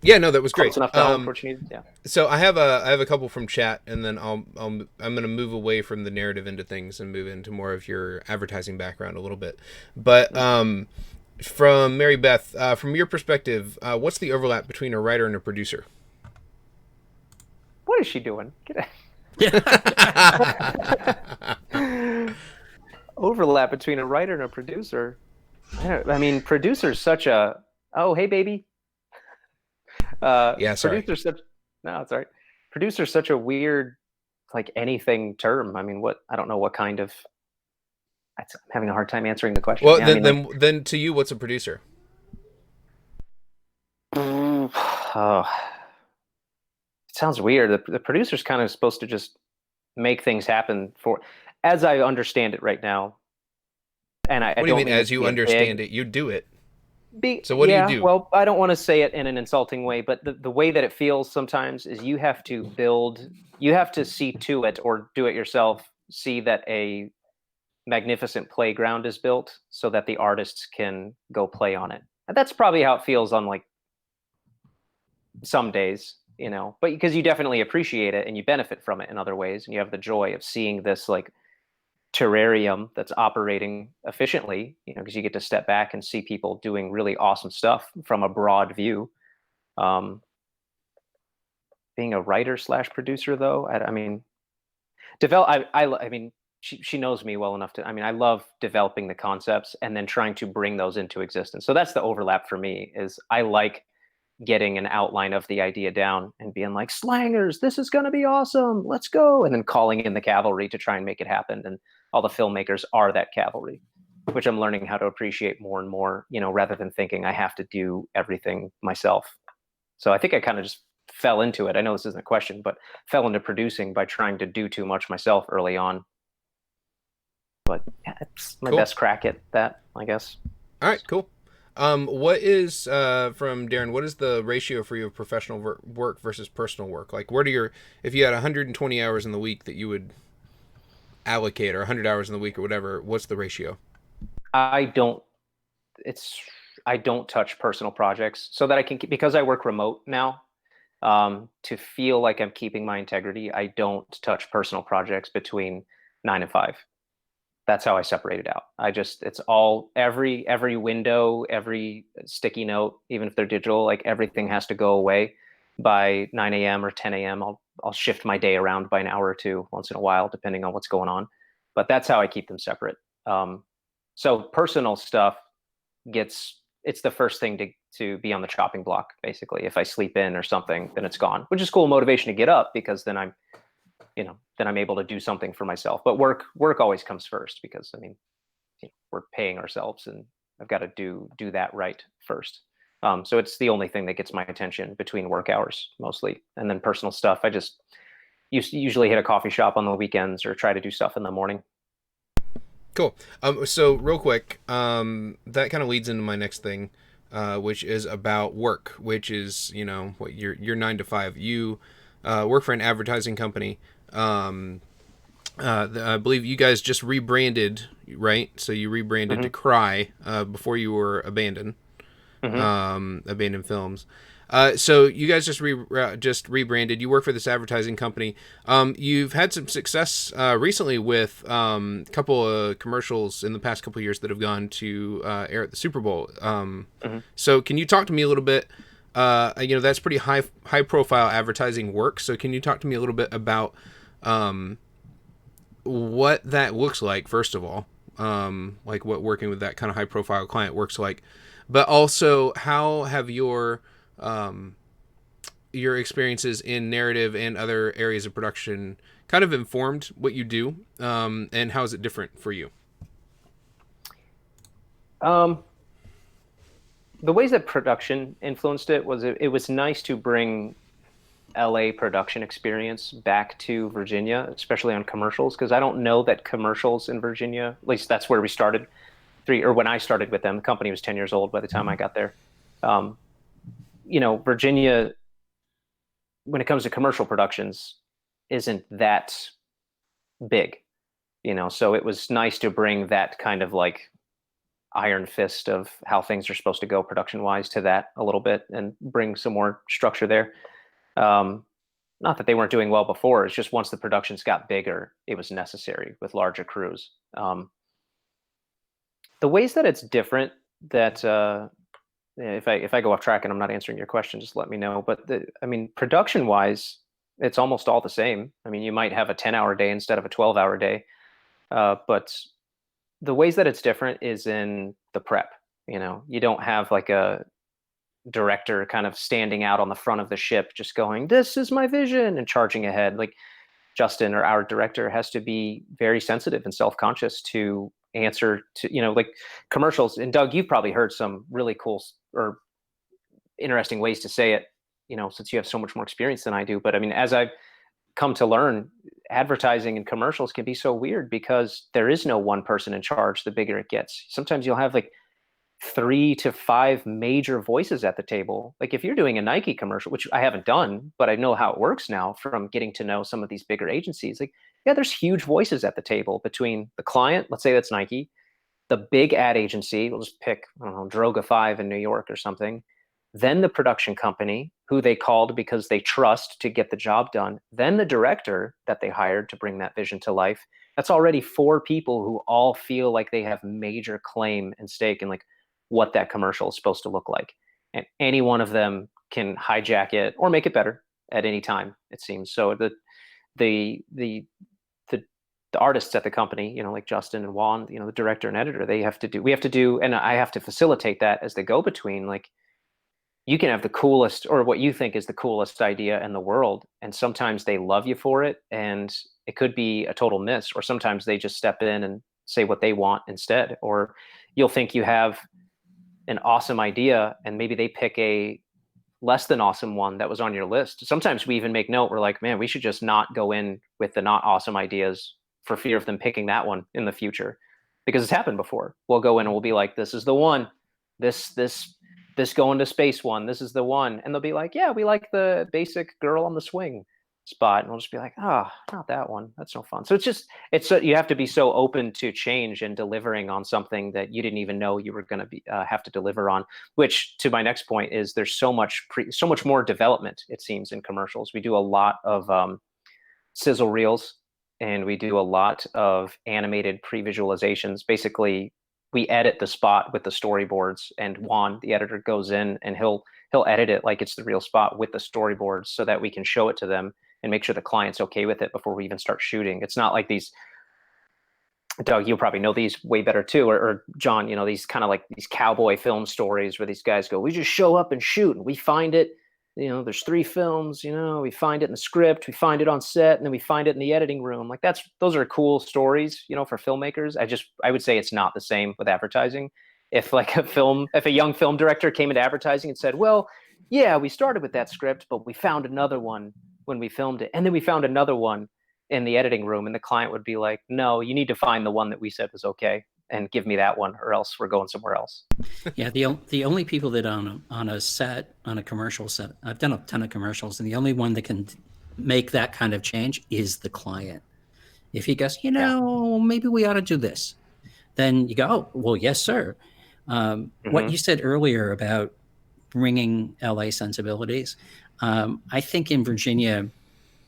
Yeah, no, that was great. close enough to home for what you needed? Yeah. So I have a couple from chat, and then I'm going to move away from the narrative into things and move into more of your advertising background a little bit. But from Mary Beth, from your perspective, what's the overlap between a writer and a producer? What is she doing? Get out. Overlap between a writer and a producer. I mean, producer's such a hey baby. Yeah, sorry. No, it's all right. Producer's such a weird, like anything term. I mean, I don't know what kind of. I'm having a hard time answering the question. Well, yeah, then to you, what's a producer? Oh, it sounds weird. The producer's kind of supposed to just make things happen as I understand it right now. And I what do you mean, as you understand it? You do it. So what do you do? Well, I don't want to say it in an insulting way, but the way that it feels sometimes is you have to see to it or do it yourself, see that a magnificent playground is built so that the artists can go play on it. And that's probably how it feels on like some days, you know, but because you definitely appreciate it and you benefit from it in other ways. And you have the joy of seeing this like terrarium that's operating efficiently, you know, because you get to step back and see people doing really awesome stuff from a broad view. Being a writer / producer, though, I mean, I mean, she knows me well enough to. I mean, I love developing the concepts and then trying to bring those into existence. So that's the overlap for me. Is I like getting an outline of the idea down and being like, slangers, this is going to be awesome, let's go, and then calling in the cavalry to try and make it happen. And all the filmmakers are that cavalry, which I'm learning how to appreciate more and more, you know, rather than thinking I have to do everything myself. So I think I kind of just fell into it. I know this isn't a question, but fell into producing by trying to do too much myself early on. But yeah, it's my best crack at that, I guess. All right, cool. What is from Darren? What is the ratio for you of professional work versus personal work? Like, if you had 120 hours in the week that you would allocate, or 100 hours in the week, or whatever, what's the ratio? I don't touch personal projects so that I can, because I work remote now. To feel like I'm keeping my integrity, I don't touch personal projects between 9 and 5. That's how I separate it out. It's all every window, every sticky note, even if they're digital, like everything has to go away by 9 a.m. or 10 a.m. I'll shift my day around by an hour or two once in a while, depending on what's going on. But that's how I keep them separate. So personal stuff it's the first thing to be on the chopping block, basically. If I sleep in or something, then it's gone, which is cool motivation to get up, because then I'm able to do something for myself. But work always comes first, because I mean, we're paying ourselves and I've got to do that right first. So it's the only thing that gets my attention between work hours mostly. And then personal stuff, I just usually hit a coffee shop on the weekends or try to do stuff in the morning. Cool. So real quick, that kind of leads into my next thing, which is about work, which is, you know, what your 9 to 5. You work for an advertising company. I believe you guys just rebranded, right? So you rebranded to Cry before you were Abandoned, Abandoned Films. So you guys just rebranded. You work for this advertising company. You've had some success recently with a couple of commercials in the past couple of years that have gone to air at the Super Bowl. So can you talk to me a little bit? You know, that's pretty high profile advertising work. So can you talk to me a little bit about what that looks like, first of all, like what working with that kind of high profile client works like, but also how have your experiences in narrative and other areas of production kind of informed what you do, and how is it different for you? The ways that production influenced it was nice to bring LA production experience back to Virginia, especially on commercials, because I don't know that commercials in Virginia, at least that's where we started, when I started with them. The company was 10 years old by the time I got there. Um, Virginia, when it comes to commercial productions, isn't that big, so it was nice to bring that kind of like iron fist of how things are supposed to go production wise to that a little bit and bring some more structure there. Not that they weren't doing well before. It's just once the productions got bigger, it was necessary with larger crews. The ways that it's different, that if I go off track and I'm not answering your question, just let me know. But production wise, it's almost all the same. I mean, you might have a 10-hour day instead of a 12-hour day. But the ways that it's different is in the prep. You don't have like a director kind of standing out on the front of the ship just going, "This is my vision," and charging ahead. Like Justin, or our director, has to be very sensitive and self-conscious to answer to, like commercials. And Doug, you've probably heard some really cool or interesting ways to say it, since you have so much more experience than I do. But I mean, as I've come to learn, advertising and commercials can be so weird because there is no one person in charge the bigger it gets. Sometimes you'll have like 3 to 5 major voices at the table. Like if you're doing a Nike commercial, which I haven't done, but I know how it works now from getting to know some of these bigger agencies. Like, yeah, there's huge voices at the table between the client, let's say that's Nike, the big ad agency, we'll just pick, I don't know, Droga 5 in New York or something, then the production company, who they called because they trust to get the job done, then the director that they hired to bring that vision to life. That's already 4 people who all feel like they have major claim and stake in like what that commercial is supposed to look like. And any one of them can hijack it or make it better at any time, it seems. So the artists at the company, like Justin and Juan, the director and editor, we have to do, and I have to facilitate that as the go-between. Like, you can have the coolest, or what you think is the coolest idea in the world, and sometimes they love you for it, and it could be a total miss, or sometimes they just step in and say what they want instead. Or you'll think you have an awesome idea, and maybe they pick a less than awesome one that was on your list. Sometimes we even make note, we're like, man, we should just not go in with the not awesome ideas for fear of them picking that one in the future, because it's happened before. We'll go in and we'll be like, this is the one, this going to space one, this is the one. And they'll be like, yeah, we like the basic girl on the swing spot. And we'll just be like, oh, not that one. That's no fun. So you have to be so open to change and delivering on something that you didn't even know you were going to have to deliver on, which, to my next point, is there's so much more development, it seems, in commercials. We do a lot of sizzle reels, and we do a lot of animated pre-visualizations. Basically, we edit the spot with the storyboards, and Juan, the editor, goes in and he'll edit it like it's the real spot with the storyboards so that we can show it to them and make sure the client's okay with it before we even start shooting. It's not like these, Doug, you'll probably know these way better too, or John, these kind of like these cowboy film stories where these guys go, we just show up and shoot, and we find it, there's 3 films, we find it in the script, we find it on set, and then we find it in the editing room. Like those are cool stories, for filmmakers. I would say it's not the same with advertising. If a young film director came into advertising and said, well, yeah, we started with that script, but we found another one when we filmed it, and then we found another one in the editing room, and the client would be like, no, you need to find the one that we said was okay and give me that one, or else we're going somewhere else. Yeah, the only people that on a commercial set, I've done a ton of commercials, and the only one that can make that kind of change is the client. If he goes, maybe we ought to do this, then you go, oh, well, yes, sir. What you said earlier about bringing LA sensibilities, I think in Virginia,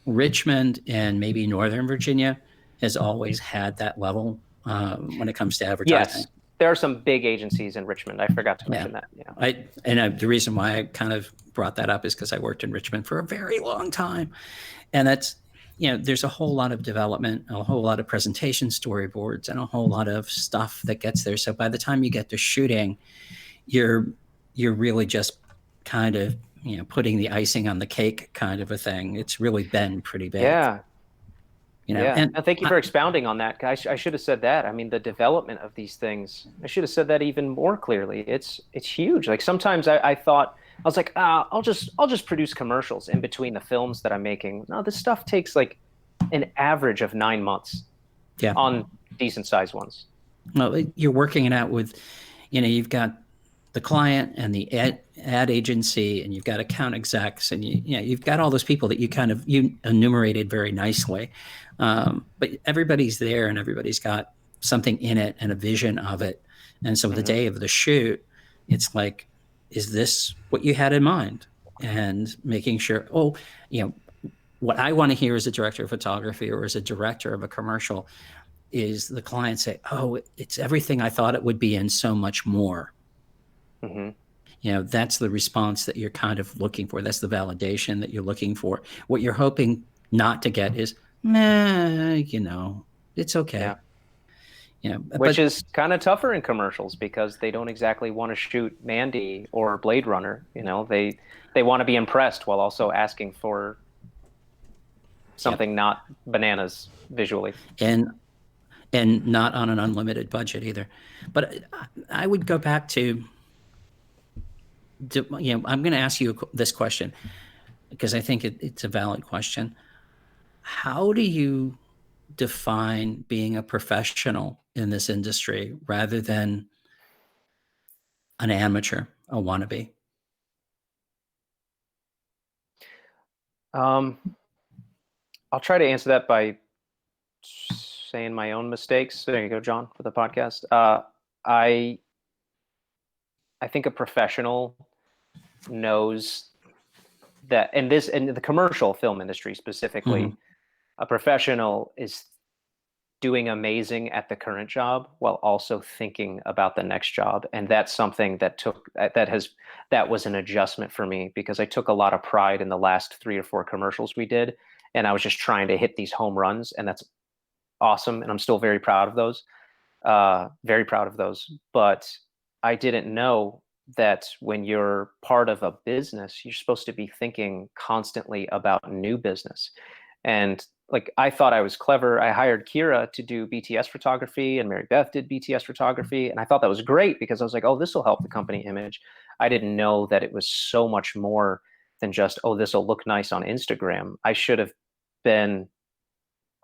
Richmond and maybe Northern Virginia has always had that level when it comes to advertising. Yes, there are some big agencies in Richmond. I forgot to mention that. Yeah. The reason why I kind of brought that up is because I worked in Richmond for a very long time, and that's, there's a whole lot of development, a whole lot of presentation storyboards, and a whole lot of stuff that gets there. So by the time you get to shooting, you're really just kind of putting the icing on the cake kind of a thing. It's really been pretty big. Yeah. And thank you for expounding on that. I should have said that. I mean, the development of these things, I should have said that even more clearly. It's huge. Like sometimes I thought I was like, I'll just produce commercials in between the films that I'm making. No, this stuff takes like an average of 9 months Yeah. on decent sized ones. Well, you're working it out with, you've got the client and the ad agency, and you've got account execs, and you've got all those people that you enumerated very nicely. But everybody's there, and everybody's got something in it and a vision of it. And so the day of the shoot, it's like, is this what you had in mind? And making sure, what I want to hear as a director of photography or as a director of a commercial is the client say, oh, it's everything I thought it would be and so much more. That's the response that you're kind of looking for. That's the validation that you're looking for. What you're hoping not to get is, meh, it's okay. Which is kind of tougher in commercials because they don't exactly want to shoot Mandy or Blade Runner. They want to be impressed while also asking for something not bananas visually. And not on an unlimited budget either. But I would go back to I'm going to ask you this question because I think it's a valid question. How do you define being a professional in this industry rather than an amateur, a wannabe? I'll try to answer that by saying my own mistakes. There you go, John, for the podcast. I think a professional knows that in the commercial film industry specifically, a professional is doing amazing at the current job while also thinking about the next job. And that's something that was an adjustment for me because I took a lot of pride in the last 3 or 4 commercials we did. And I was just trying to hit these home runs, and that's awesome. And I'm still very proud of those. But I didn't know that when you're part of a business, you're supposed to be thinking constantly about new business. And like, I thought I was clever. I hired Kira to do BTS photography, and Mary Beth did BTS photography. And I thought that was great because I was like, oh, this will help the company image. I didn't know that it was so much more than just, oh, this will look nice on Instagram. I should have been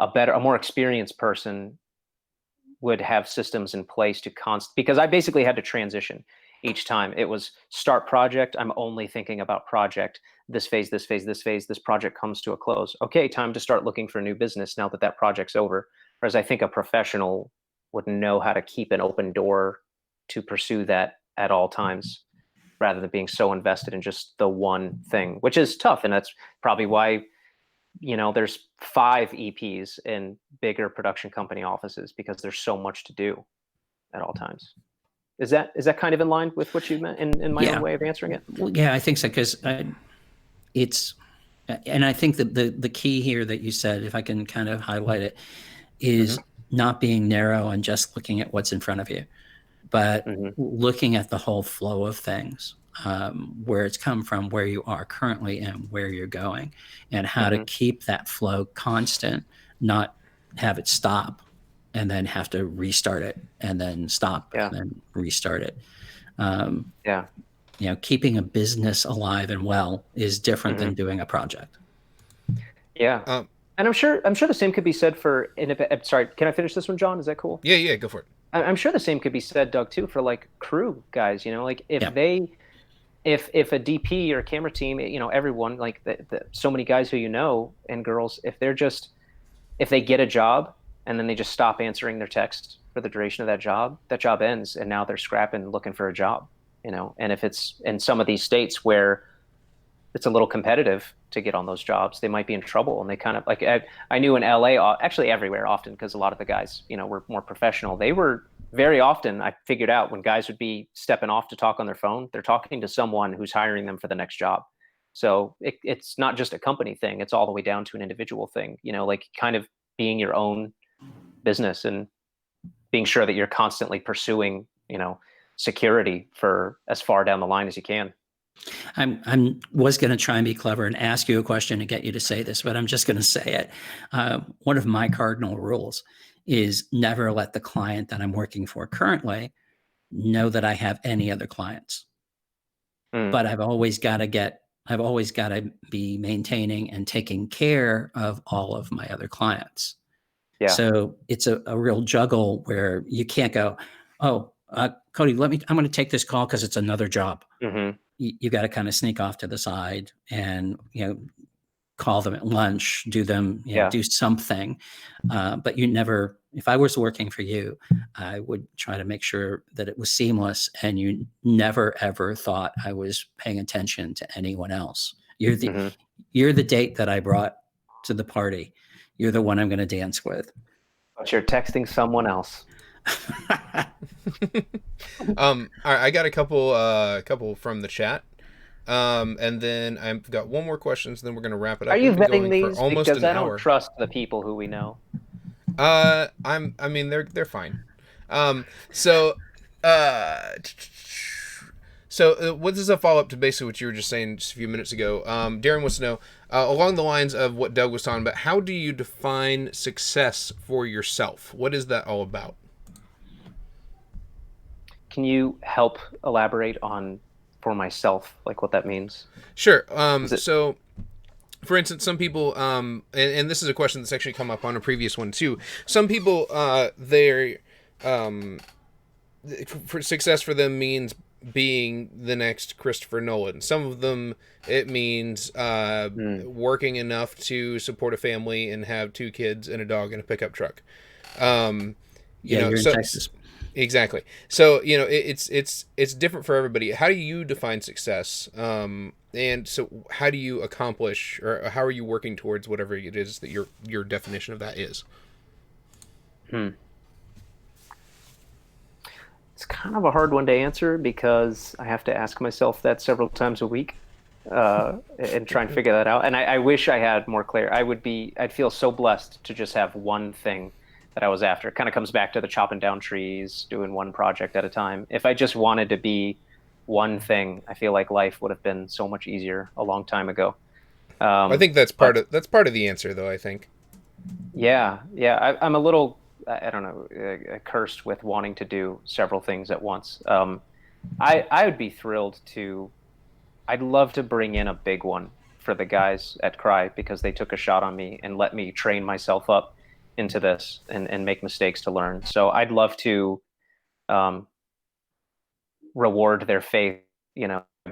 a more experienced person, would have systems in place to because I basically had to transition each time. It was start project. I'm only thinking about project, this phase, this phase, this phase, this project comes to a close. Okay, time to start looking for new business now that project's over. Whereas I think a professional would know how to keep an open door to pursue that at all times rather than being so invested in just the one thing, which is tough. And that's probably why, there's 5 EPs in bigger production company offices because there's so much to do at all times. Is that kind of in line with what you meant in my own way of answering it? Well, yeah, I think so, because it's, and I think that the key here that you said, if I can kind of highlight it, is not being narrow and just looking at what's in front of you, but looking at the whole flow of things, where it's come from, where you are currently, and where you're going, and how to keep that flow constant, not have it stop and then have to restart it and then stop and then restart it. Keeping a business alive and well is different than doing a project. Yeah. And I'm sure the same could be said for, sorry, can I finish this one, John? Is that cool? Yeah, go for it. I'm sure the same could be said, Doug, too, for like crew guys, like if a DP or a camera team, everyone, like so many guys who and girls, if they get a job and then they just stop answering their texts for the duration of that job ends, and now they're scrapping looking for a job, and if it's in some of these states where it's a little competitive to get on those jobs, they might be in trouble. And they kind of like, I knew in LA, actually everywhere often, because a lot of the guys, were more professional. They were very often, I figured out, when guys would be stepping off to talk on their phone, they're talking to someone who's hiring them for the next job. So it's not just a company thing. It's all the way down to an individual thing, like kind of being your own business and being sure that you're constantly pursuing, security for as far down the line as you can. I was going to try and be clever and ask you a question to get you to say this, but I'm just going to say it. One of my cardinal rules is never let the client that I'm working for currently know that I have any other clients. but I've always got to be maintaining and taking care of all of my other clients. Yeah. So it's a real juggle where you can't go, oh, Codey, I'm going to take this call because it's another job. Mm-hmm. You got to kind of sneak off to the side and, call them at lunch, do something. But you never, if I was working for you, I would try to make sure that it was seamless and you never, ever thought I was paying attention to anyone else. You're the date that I brought to the party. You're the one I'm going to dance with. But you're texting someone else. All right, I got a couple from the chat. And then I've got one more question, so then we're going to wrap it up. Are you vetting these? For almost because an I don't hour. trust the people who we know. I mean, they're fine. So what is a follow-up to basically what you were just saying just a few minutes ago? Darren wants to know, along the lines of what Doug was talking about, how do you define success for yourself? What is that all about? Can you help elaborate on for myself, like what that means? Sure. So, for instance, some people, and this is a question that's actually come up on a previous one too. Some people, for success for them means being the next Christopher Nolan. Some of them, it means working enough to support a family and have 2 kids and a dog and a pickup truck. You're in Texas. Exactly. So, it's different for everybody. How do you define success? And so how do you accomplish, or how are you working towards whatever it is that your definition of that is? It's kind of a hard one to answer because I have to ask myself that several times a week and try and figure that out. And I wish I had more clarity. I'd feel so blessed to just have one thing that I was after. It kind of comes back to the chopping down trees, doing one project at a time. If I just wanted to be one thing, I feel like life would have been so much easier a long time ago. I think that's part of the answer, though. I think. Yeah. I'm a little, I don't know, cursed with wanting to do several things at once. I would be thrilled to. I'd love to bring in a big one for the guys at Cry because they took a shot on me and let me train myself up into this and make mistakes to learn. So I'd love to reward their faith,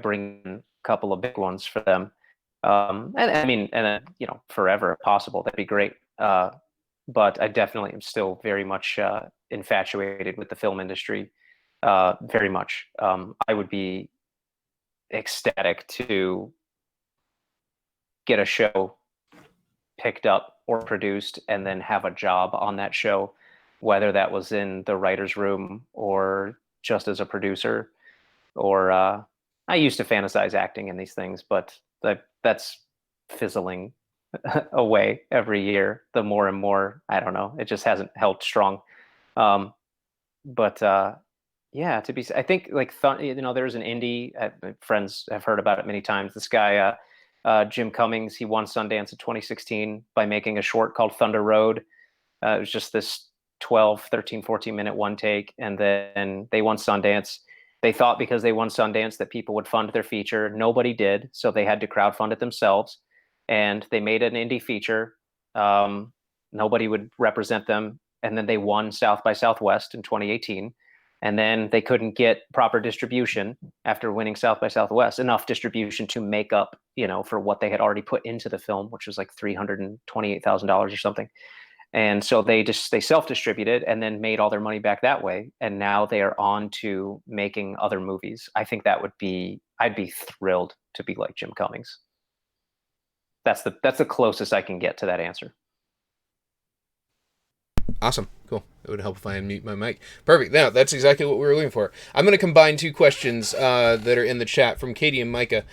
bring in a couple of big ones for them. Forever if possible, that'd be great. But I definitely am still very much infatuated with the film industry, very much. I would be ecstatic to get a show picked up or produced and then have a job on that show, whether that was in the writer's room or just as a producer. Or I used to fantasize acting in these things, but that's fizzling away every year. The more and more, I don't know, it just hasn't held strong. I think like there's an indie. My friends have heard about it many times. This guy, Jim Cummings, he won Sundance in 2016 by making a short called Thunder Road. It was just this 12, 13, 14-minute one take, and then they won Sundance. They thought because they won Sundance that people would fund their feature. Nobody did, so they had to crowdfund it themselves. And they made an indie feature. Nobody would represent them. And then they won South by Southwest in 2018. And then they couldn't get proper distribution after winning South by Southwest, enough distribution to make up, for what they had already put into the film, which was like $328,000 or something. And so they self-distributed and then made all their money back that way. And now they are on to making other movies. I think I'd be thrilled to be like Jim Cummings. That's the closest I can get to that answer. Awesome. Cool. It would help if I unmute my mic. Perfect. Now, that's exactly what we were looking for. I'm going to combine 2 questions that are in the chat from Katie and Micah.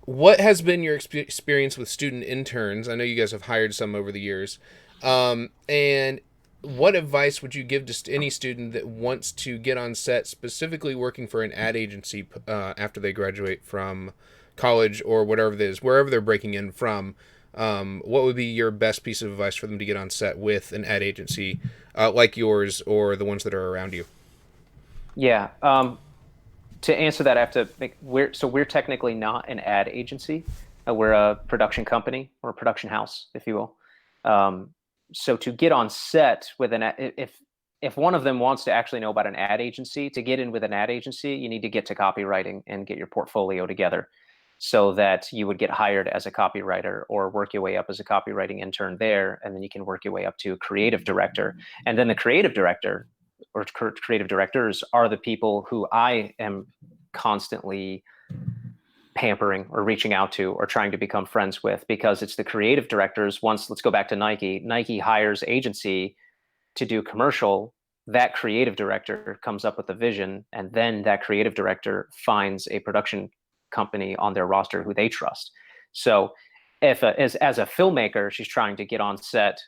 What has been your experience with student interns? I know you guys have hired some over the years. And what advice would you give to any student that wants to get on set, specifically working for an ad agency after they graduate from college or whatever it is, wherever they're breaking in from? What would be your best piece of advice for them to get on set with an ad agency like yours or the ones that are around you? Yeah. to answer that, I have to make we're technically not an ad agency. We're a production company or a production house, if you will. So to get on set with if one of them wants to actually know about an ad agency, to get in with an ad agency, you need to get to copywriting and get your portfolio together so that you would get hired as a copywriter or work your way up as a copywriting intern there. And then you can work your way up to a creative director. And then the creative director or creative directors are the people who I am constantly pampering or reaching out to or trying to become friends with, because it's the creative directors. Let's go back to Nike hires agency to do commercial. That creative director comes up with a vision, and then that creative director finds a production company on their roster who they trust. So if as a filmmaker, she's trying to get on set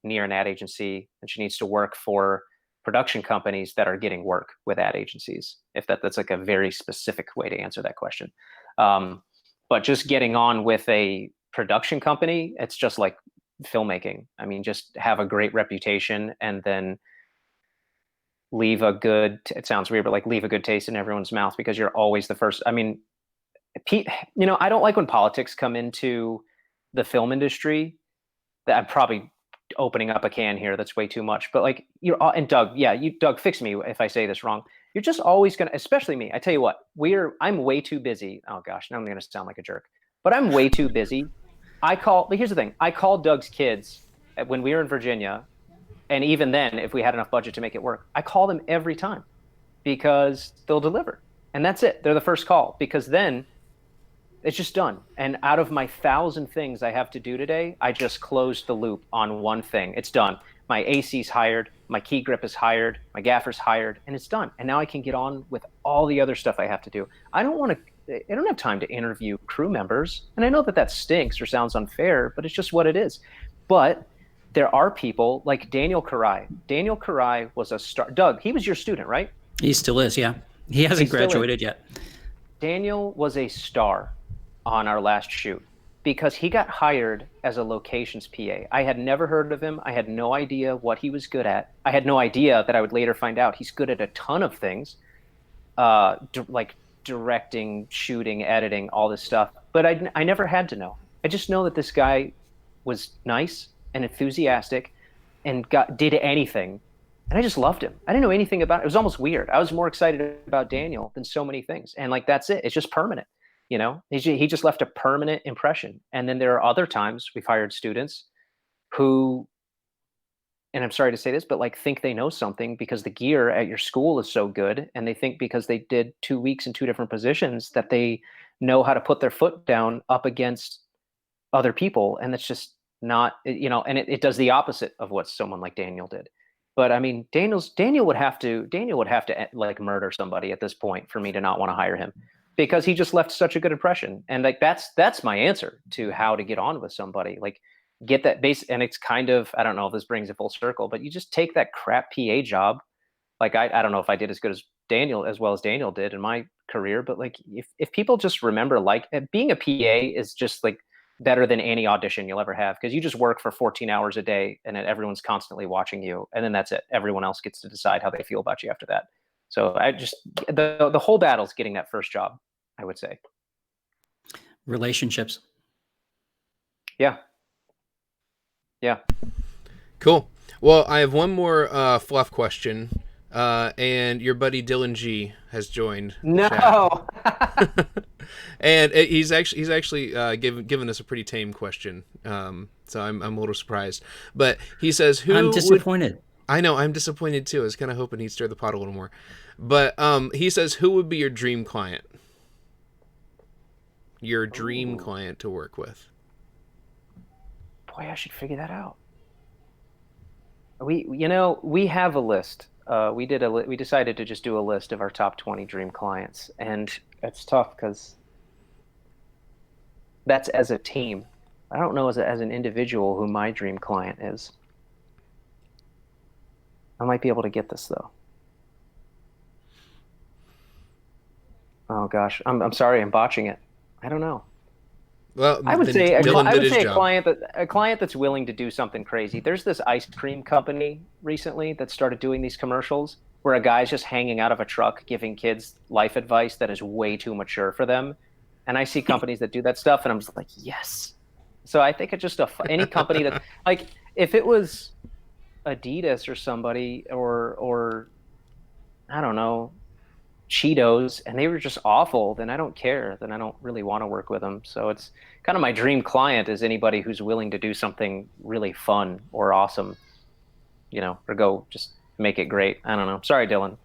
near an ad agency, and she needs to work for production companies that are getting work with ad agencies, if that's like a very specific way to answer that question. But just getting on with a production company, it's just like filmmaking. I mean, just have a great reputation and then leave a good, it sounds weird, but like leave a good taste in everyone's mouth, because you're always the first. I mean, I don't like when politics come into the film industry. That I'm probably opening up a can here. That's way too much. But like and Doug, Doug, fix me if I say this wrong. You're just always gonna, especially me. I tell you what, I'm way too busy. Oh gosh, now I'm gonna sound like a jerk. But I'm way too busy. Here's the thing. I called Doug's kids when we were in Virginia, and even then, if we had enough budget to make it work, I call them every time because they'll deliver, and that's it. They're the first call, because then it's just done. And out of my 1,000 things I have to do today, I just closed the loop on one thing. It's done. My AC's hired, my key grip is hired, my gaffer's hired, and it's done. And now I can get on with all the other stuff I have to do. I don't have time to interview crew members. And I know that stinks or sounds unfair, but it's just what it is. But there are people like Daniel Karai. Daniel Karai was a star. Doug, he was your student, right? He still is, yeah. He hasn't graduated yet. Daniel was a star on our last shoot because he got hired as a locations PA. I had never heard of him. I had no idea what he was good at. I had no idea that I would later find out he's good at a ton of things, like directing, shooting, editing, all this stuff. But I never had to know. I just know that this guy was nice and enthusiastic and did anything. And I just loved him. I didn't know anything about it. It was almost weird. I was more excited about Daniel than so many things. And like, that's it. It's just permanent. He just left a permanent impression. And then there are other times we've hired students who, and I'm sorry to say this, but like think they know something because the gear at your school is so good. And they think because they did 2 weeks in 2 different positions that they know how to put their foot down up against other people. And that's just not, and it does the opposite of what someone like Daniel did. But I mean, Daniel would have to like murder somebody at this point for me to not want to hire him, because he just left such a good impression. And like, that's my answer to how to get on with somebody, like get that base. And it's kind of, I don't know if this brings it full circle, but you just take that crap PA job. Like, I don't know if I did as well as Daniel did in my career, but like, if people just remember, like being a PA is just like better than any audition you'll ever have, because you just work for 14 hours a day and then everyone's constantly watching you. And then that's it. Everyone else gets to decide how they feel about you after that. So the whole battle is getting that first job, I would say. Relationships. Yeah. Yeah. Cool. Well, I have one more fluff question, and your buddy Dylan G has joined. No. And he's actually given us a pretty tame question. So I'm a little surprised, but he says, I'm disappointed. I know, I'm disappointed too. I was kind of hoping he'd stir the pot a little more. But he says, who would be your dream client? Your dream client to work with? Boy, I should figure that out. We have a list. We decided to just do a list of our top 20 dream clients. And it's tough because that's as a team. I don't know as an individual who my dream client is. I might be able to get this though. Oh gosh, I'm sorry, I'm botching it. I don't know. Well, I would say a job. client that's willing to do something crazy. There's this ice cream company recently that started doing these commercials, where a guy's just hanging out of a truck giving kids life advice that is way too mature for them. And I see companies that do that stuff, and I'm just like, yes. So I think it's just any company that, like, if it was Adidas or somebody, or I don't know, Cheetos, and they were just awful, then I don't care. Then I don't really want to work with them. So it's kind of my dream client is anybody who's willing to do something really fun or awesome, or go just make it great. I don't know. Sorry, Dylan.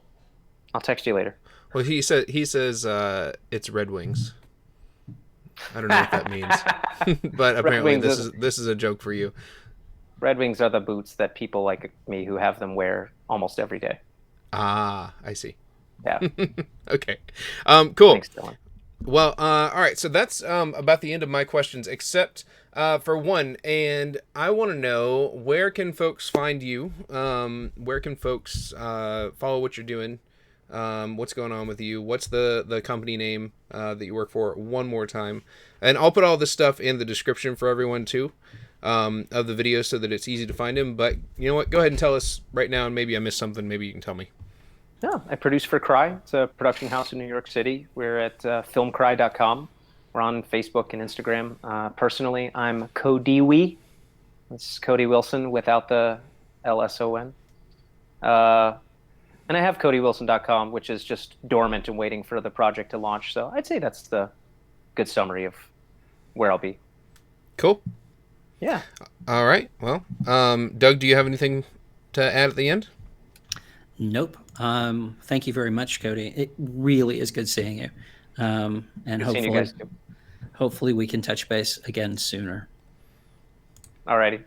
I'll text you later. Well, he says it's Red Wings. I don't know what that means, but apparently this is a joke for you. Red Wings are the boots that people like me who have them wear almost every day. Ah, I see. Yeah. Okay. Cool. Thanks, Dylan. Well, all right. So that's about the end of my questions, except for one. And I want to know, where can folks find you? Where can folks follow what you're doing? What's going on with you? What's the company name that you work for? One more time. And I'll put all this stuff in the description for everyone too, of the video, so that it's easy to find him. But you know what? Go ahead and tell us right now, and maybe I missed something. Maybe you can tell me. Yeah, I produce for Cry. It's a production house in New York City. We're at filmcry.com. We're on Facebook and Instagram. Personally, I'm Codey. It's Codey Wilson without the LSON. And I have CodeyWilson.com, which is just dormant and waiting for the project to launch. So I'd say that's the good summary of where I'll be. Cool. Yeah. All right. Well, Doug, do you have anything to add at the end? Nope. Thank you very much, Cody. It really is good seeing you. And Good seeing you guys too. Hopefully we can touch base again sooner. Alrighty.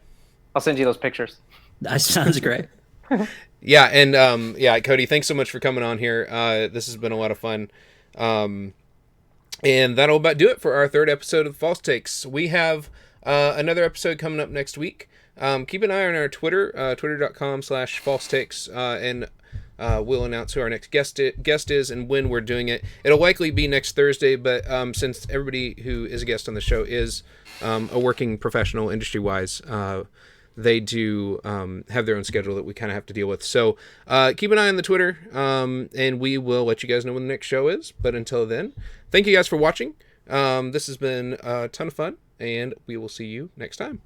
I'll send you those pictures. That sounds great. Yeah, and Cody, thanks so much for coming on here. This has been a lot of fun. And that'll about do it for our third episode of False Takes. We have another episode coming up next week. Keep an eye on our Twitter, twitter.com/false takes, and we'll announce who our next guest is and when we're doing it. It'll likely be next Thursday, but since everybody who is a guest on the show is a working professional industry-wise, they do have their own schedule that we kind of have to deal with. So keep an eye on the Twitter, and we will let you guys know when the next show is. But until then, thank you guys for watching. This has been a ton of fun, and we will see you next time.